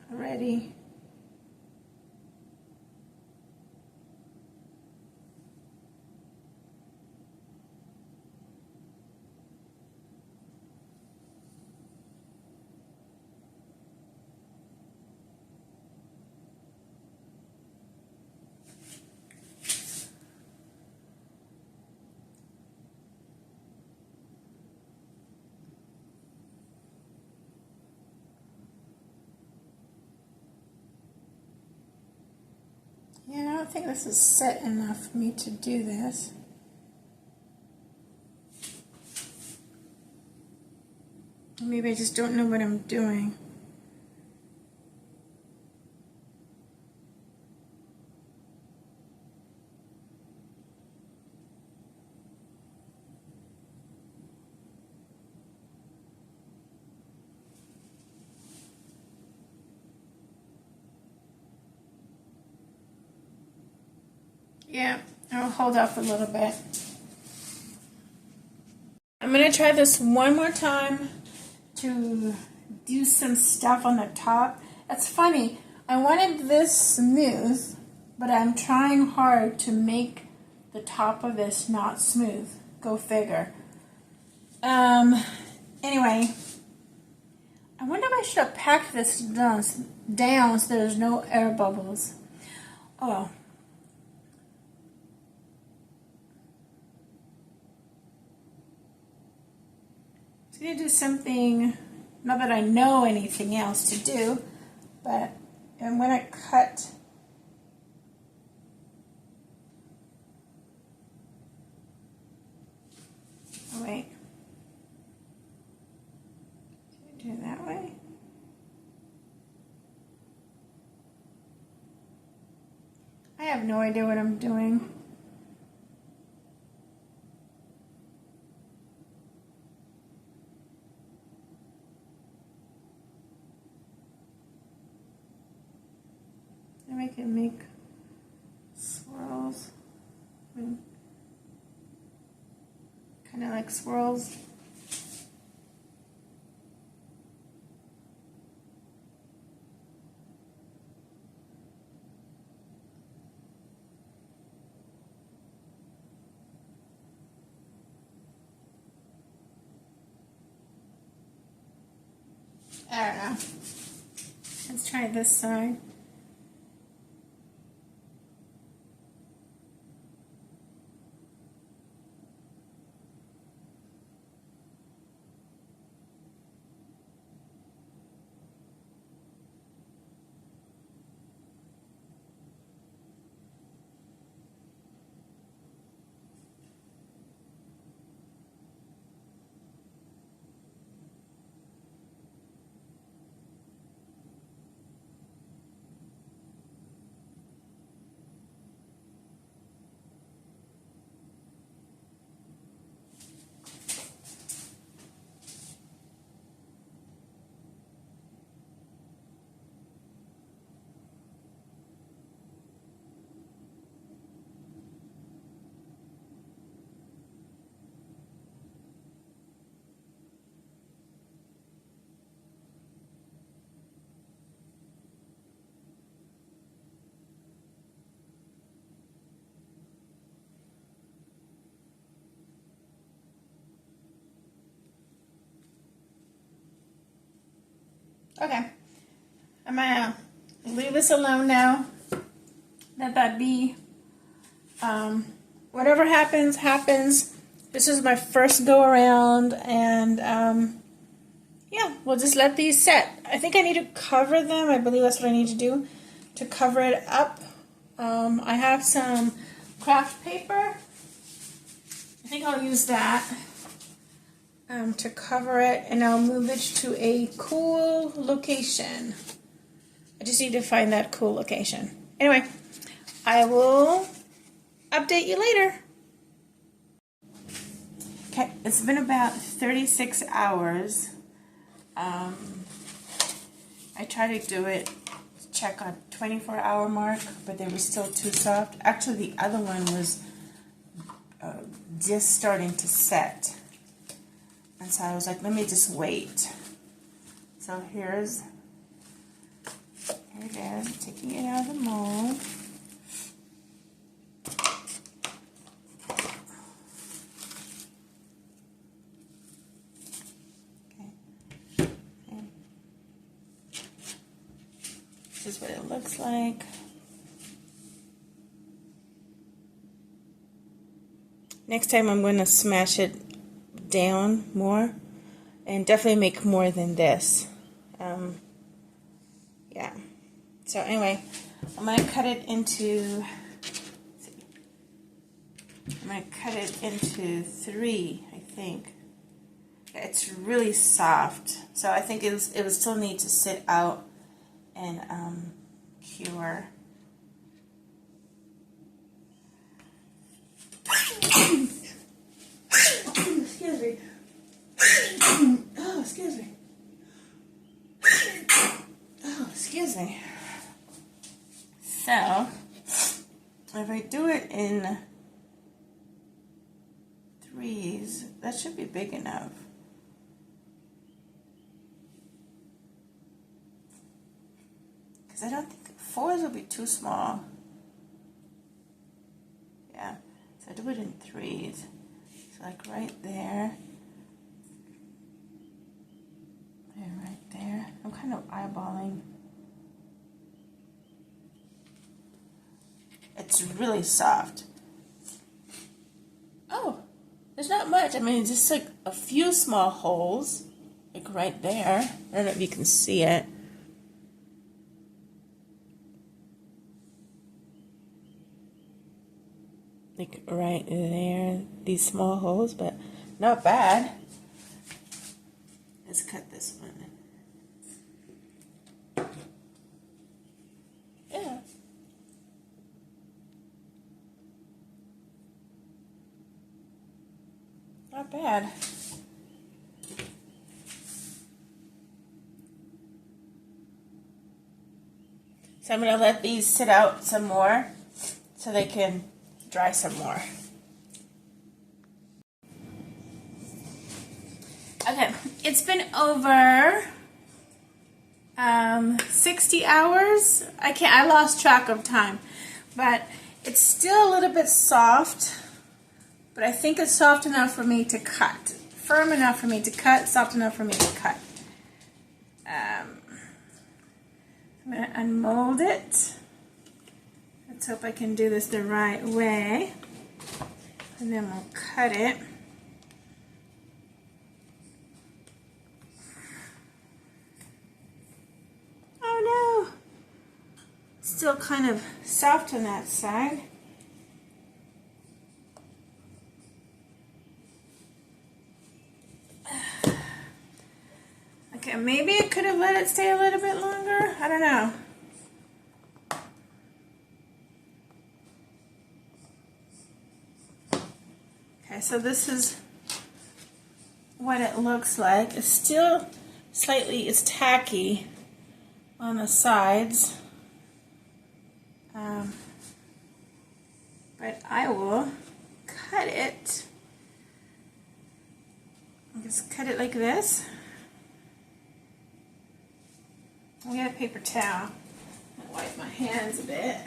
ready. Yeah, I don't think this is set enough for me to do this. Maybe I just don't know what I'm doing. Yeah, I'll hold off a little bit. I'm I'm going to try this one more time to do some stuff on the top. It's funny. I wanted this smooth, but I'm trying hard to make the top of this not smooth. Go figure. Anyway, I wonder if I should have packed this down so there's no air bubbles. Oh well. I'm going to do something, not that I know anything else to do, but I'm going to cut wait. Do it that way. I have no idea what I'm doing. Maybe I can make swirls. Kind of like swirls. I don't know. Let's try this side. Okay, I'm gonna leave this alone now. Let that be. Whatever happens, happens. This is my first go around, and yeah, we'll just let these set. I think I need to cover them. I believe that's what I need to do to cover it up. I have some craft paper. I think I'll use that. To cover it, and I'll move it to a cool location. I just need to find that cool location. Anyway, I will update you later. Okay, it's been about 36 hours. I tried to do it, check on 24-hour mark, but they were still too soft. Actually, the other one was just starting to set. And so I was like, let me just wait. So here it is, taking it out of the mold. Okay. This is what it looks like. Next time I'm going to smash it down more and definitely make more than this. Yeah, so anyway, I'm gonna cut it into 3, I think. Yeah, it's really soft, so I think it would still need to sit out and cure. Excuse me. Oh, excuse me. Oh, excuse me. So, if I do it in 3s, that should be big enough. Because I don't think 4s will be too small. Yeah, so I do it in 3s. So like right there. There, right there. I'm kind of eyeballing. It's really soft. Oh, there's not much. I mean, just like a few small holes, like right there. I don't know if you can see it. Like right there, these small holes, but not bad. Let's cut this one. Yeah. Not bad. So I'm going to let these sit out some more so they can dry some more. Okay, it's been over 60 hours. I lost track of time, but it's still a little bit soft, but I think it's soft enough for me to cut. Firm enough for me to cut, soft enough for me to cut. I'm going to unmold it. Let's hope I can do this the right way. And then we'll cut it. Oh no! Still kind of soft on that side. Okay, maybe I could have let it stay a little bit longer. I don't know. Okay, so this is what it looks like. It's still slightly, it's tacky on the sides. But I will cut it. Just cut it like this. I got a paper towel. I'll wipe my hands a bit.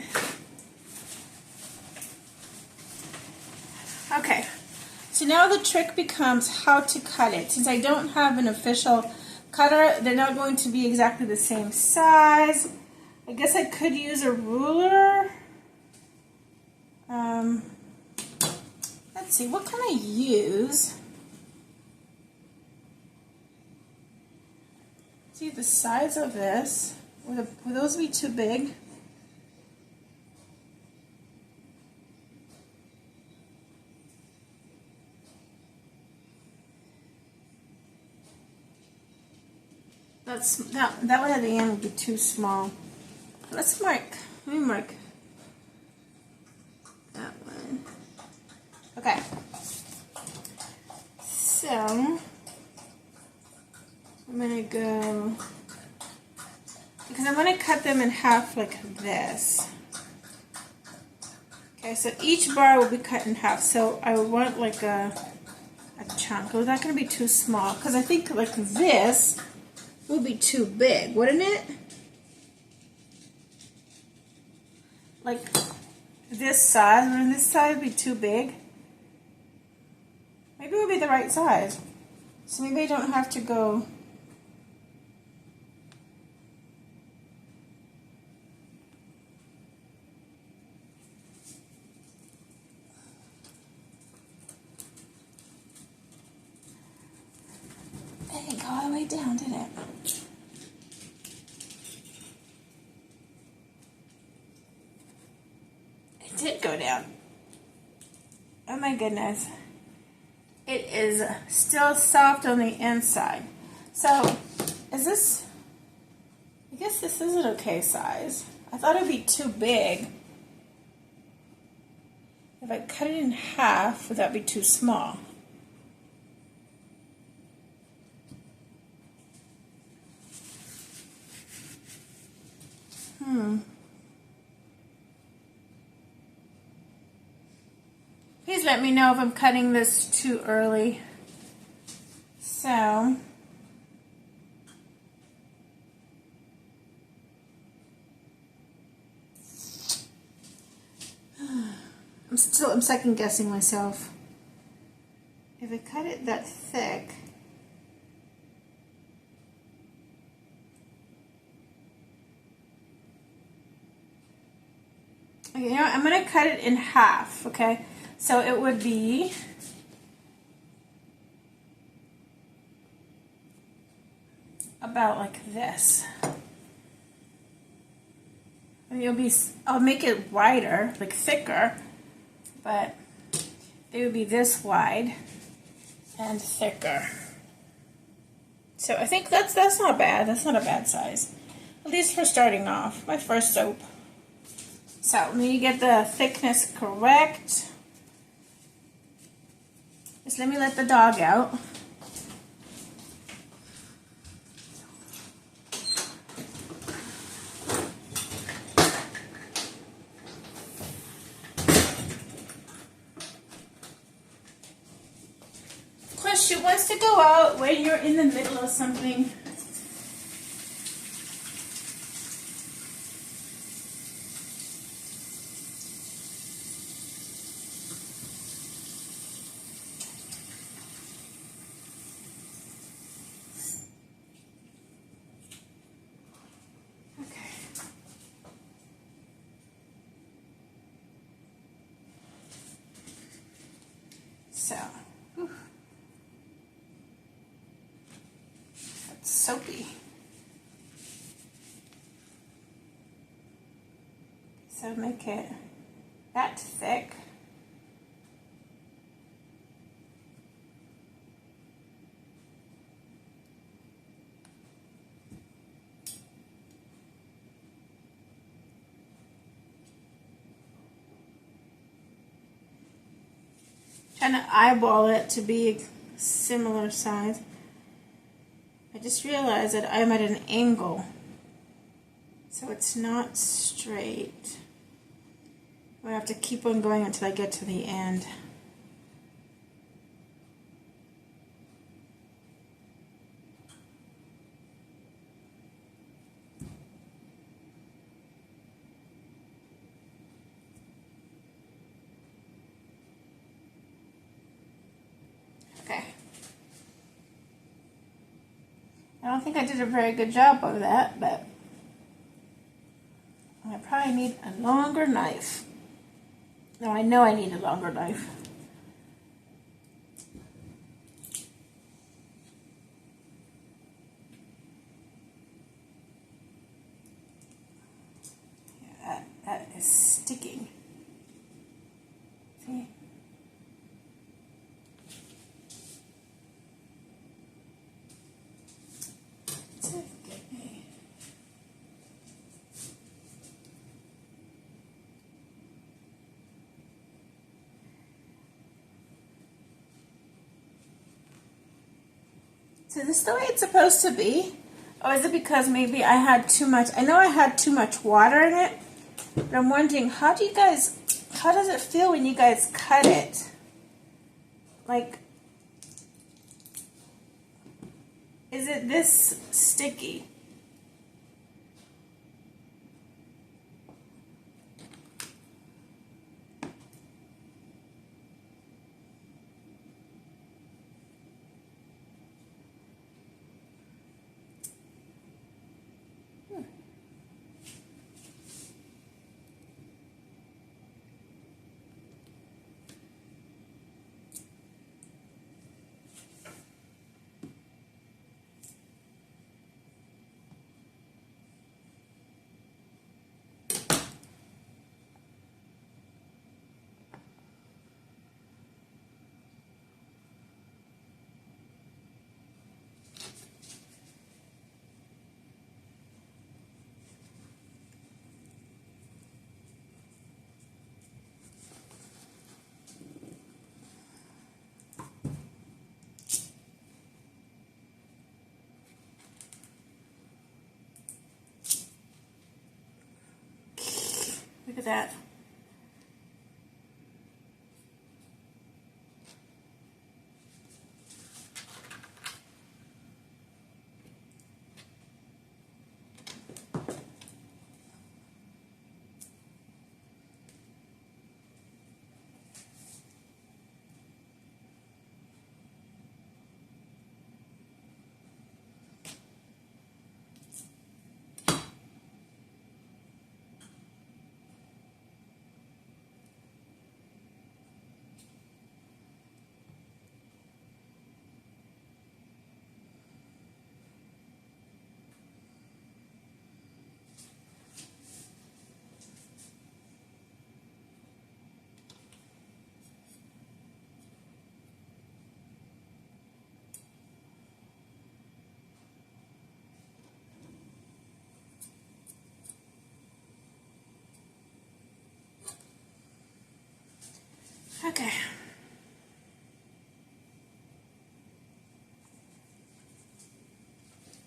Okay, so now the trick becomes how to cut it. Since I don't have an official cutter, they're not going to be exactly the same size. I guess I could use a ruler. Let's see, what can I use? See the size of this. Would those be too big? That one at the end would be too small. Let me mark that one. Okay. So I'm gonna go, because I'm gonna cut them in half like this. Okay, so each bar will be cut in half. So I want like a chunk. Is that gonna be too small? Because I think like this would be too big, wouldn't it? Like this size, or this size would be too big. Maybe it would be the right size. So maybe I don't have to go. It didn't go all the way down, did it? It did go down. Oh my goodness. It is still soft on the inside. So, is this, I guess this is an okay size. I thought it would be too big. If I cut it in half, would that be too small? Please let me know if I'm cutting this too early. So I'm second guessing myself. If I cut it that thick, okay, you know what? I'm going to cut it in half, okay? So it would be about like this. And I'll make it wider, like thicker, but it would be this wide and thicker. So I think that's not bad. That's not a bad size. At least for starting off. My first soap. So let me get the thickness correct. Just let me let the dog out. Of course, she wants to go out when you're in the middle of something. So, that's soapy. So make it that thick. Trying to eyeball it to be similar size. I just realized that I'm at an angle, so it's not straight. I have to keep on going until I get to the end. Okay. I don't think I did a very good job of that, but I probably need a longer knife. No, I know I need a longer knife. Yeah, that is sticking. See? So this is the way it's supposed to be? Or is it because maybe I had too much? I know I had too much water in it, but I'm wondering, how does it feel when you guys cut it? Like, is it this sticky? Look at that. Okay.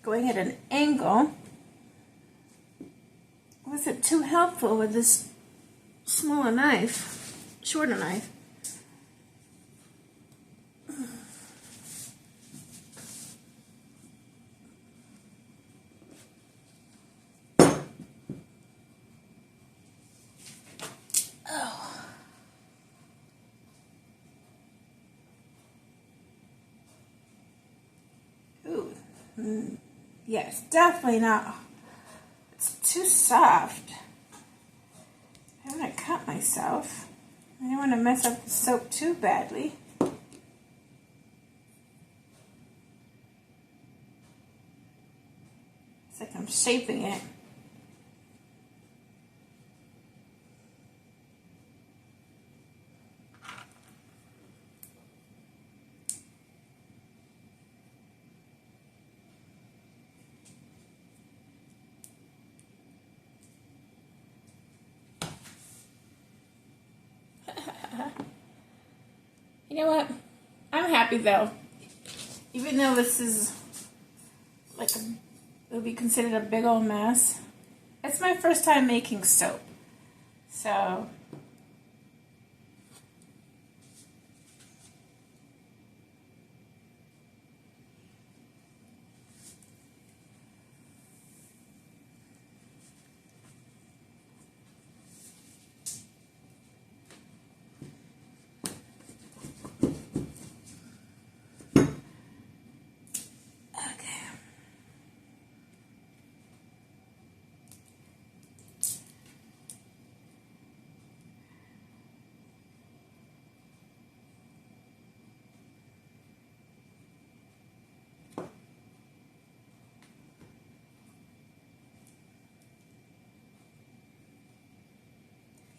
Going at an angle wasn't too helpful with this smaller knife, shorter knife. Yes, definitely not. It's too soft. I don't want to cut myself. I don't want to mess up the soap too badly. It's like I'm shaping it. You know what? I'm happy though. Even though this is like it'll be considered a big old mess. It's my first time making soap. So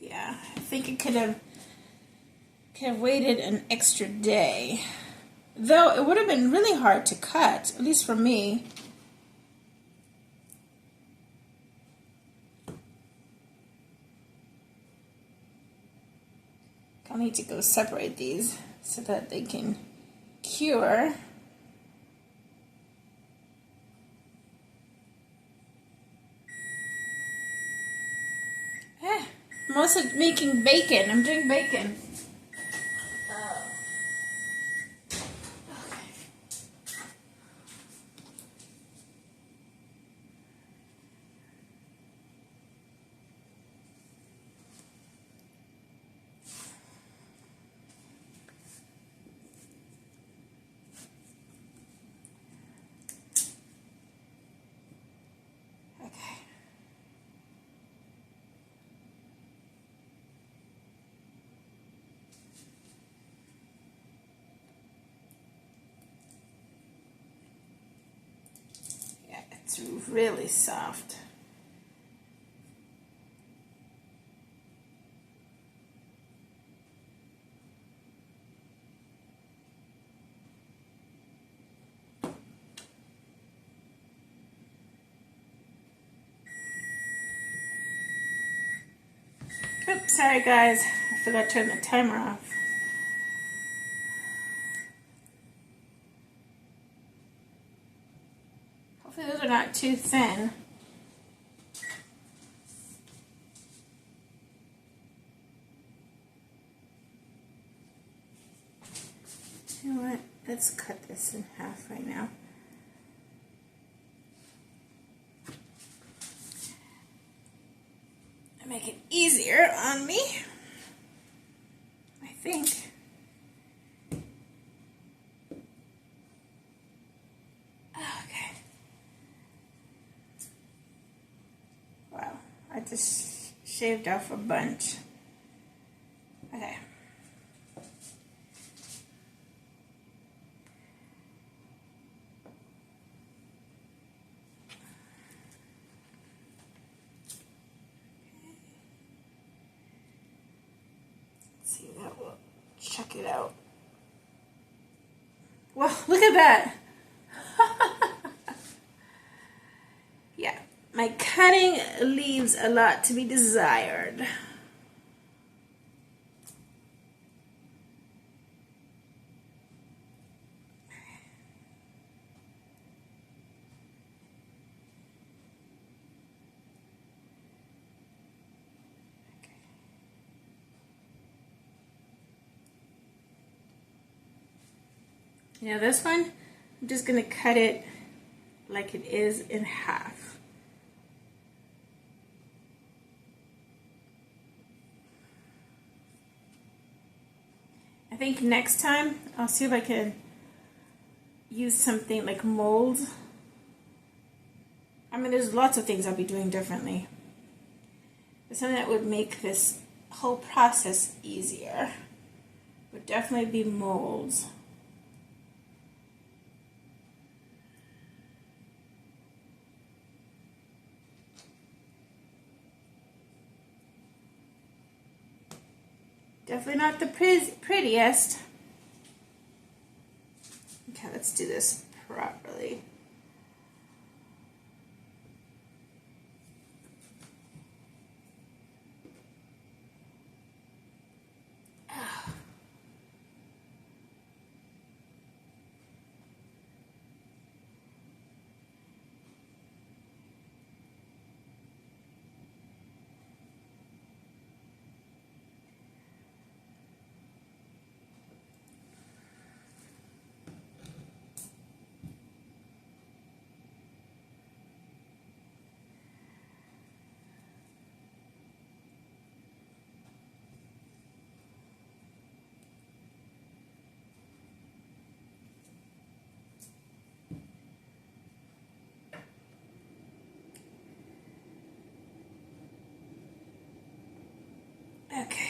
yeah, I think it could have waited an extra day. Though it would have been really hard to cut, at least for me. I'll need to go separate these so that they can cure. I'm also making bacon. I'm doing bacon. It's really soft. Oops, sorry guys, I forgot to turn the timer off. Hopefully those are not too thin. You know what? Let's cut this in half right now. To make it easier on me, I think. Okay. Wow, I just shaved off a bunch. Okay. See, that will check it out. Well, look at that. Yeah, my cutting leaves a lot to be desired. Now this one, I'm just going to cut it like it is in half. I think next time I'll see if I can use something like mold. I mean, there's lots of things I'll be doing differently. But something that would make this whole process easier would definitely be molds. Definitely not the prettiest. Okay, let's do this properly. Okay.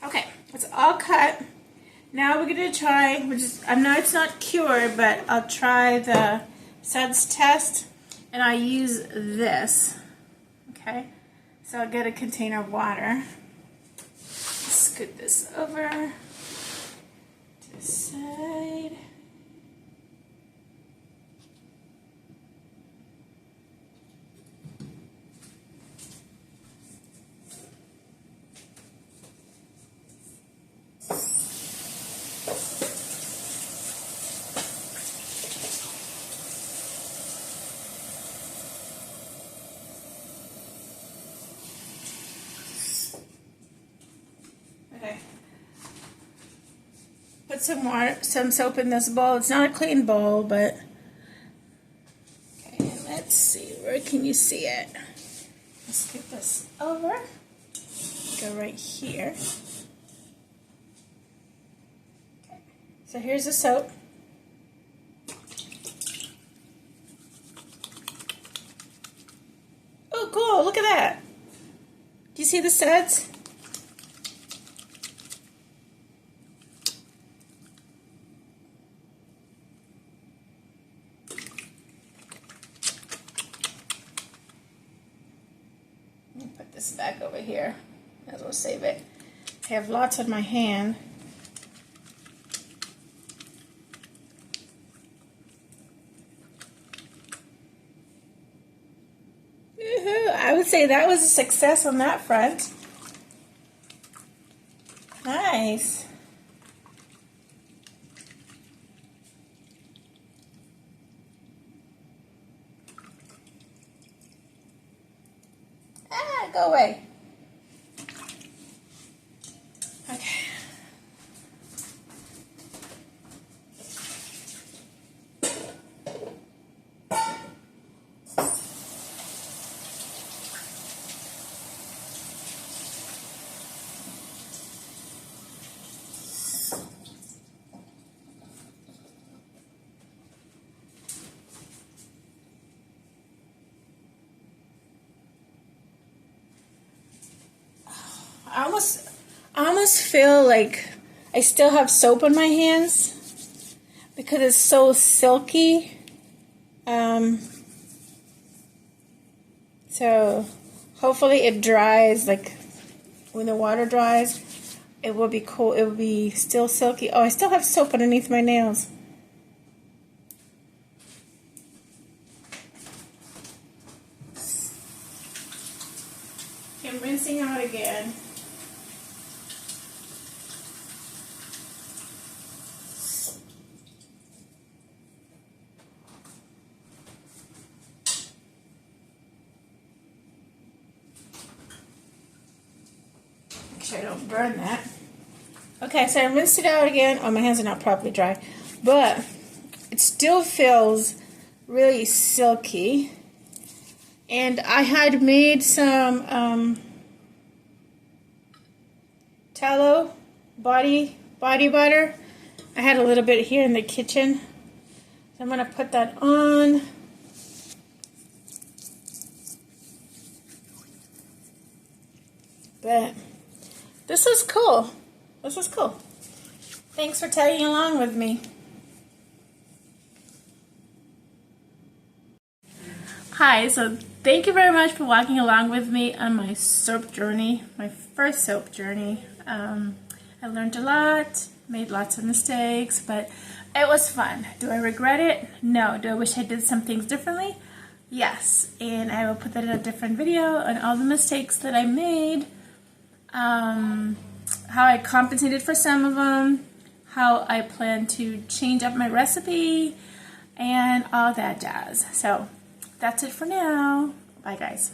Okay, it's all cut. Now we're gonna try, I know it's not cured, but I'll try the suds test, and I use this. Okay, so I'll get a container of water. Scoot this over to the side. Okay. Put some soap in this bowl. It's not a clean bowl, but okay. Let's see. Where can you see it? Let's get this over. Go right here. Okay. So here's the soap. Oh, cool! Look at that. Do you see the suds? Put this back over here. Might as well save it. I have lots on my hand. Woohoo! I would say that was a success on that front. Nice. Go away. Okay. I almost feel like I still have soap on my hands because it's so silky. So hopefully it dries, like when the water dries, it will be cool. It will be still silky. Oh, I still have soap underneath my nails. Okay, I'm rinsing out again. sure I don't burn that. Okay, so I rinsed it out again. Oh, my hands are not properly dry, but it still feels really silky. And I had made some tallow body butter. I had a little bit here in the kitchen. So I'm going to put that on. But this is cool. This is cool. Thanks for tagging along with me. Hi, so thank you very much for walking along with me on my soap journey, my first soap journey. I learned a lot, made lots of mistakes, but it was fun. Do I regret it? No. Do I wish I did some things differently? Yes, and I will put that in a different video on all the mistakes that I made, how I compensated for some of them, how I plan to change up my recipe, and all that jazz. So that's it for now. Bye, guys.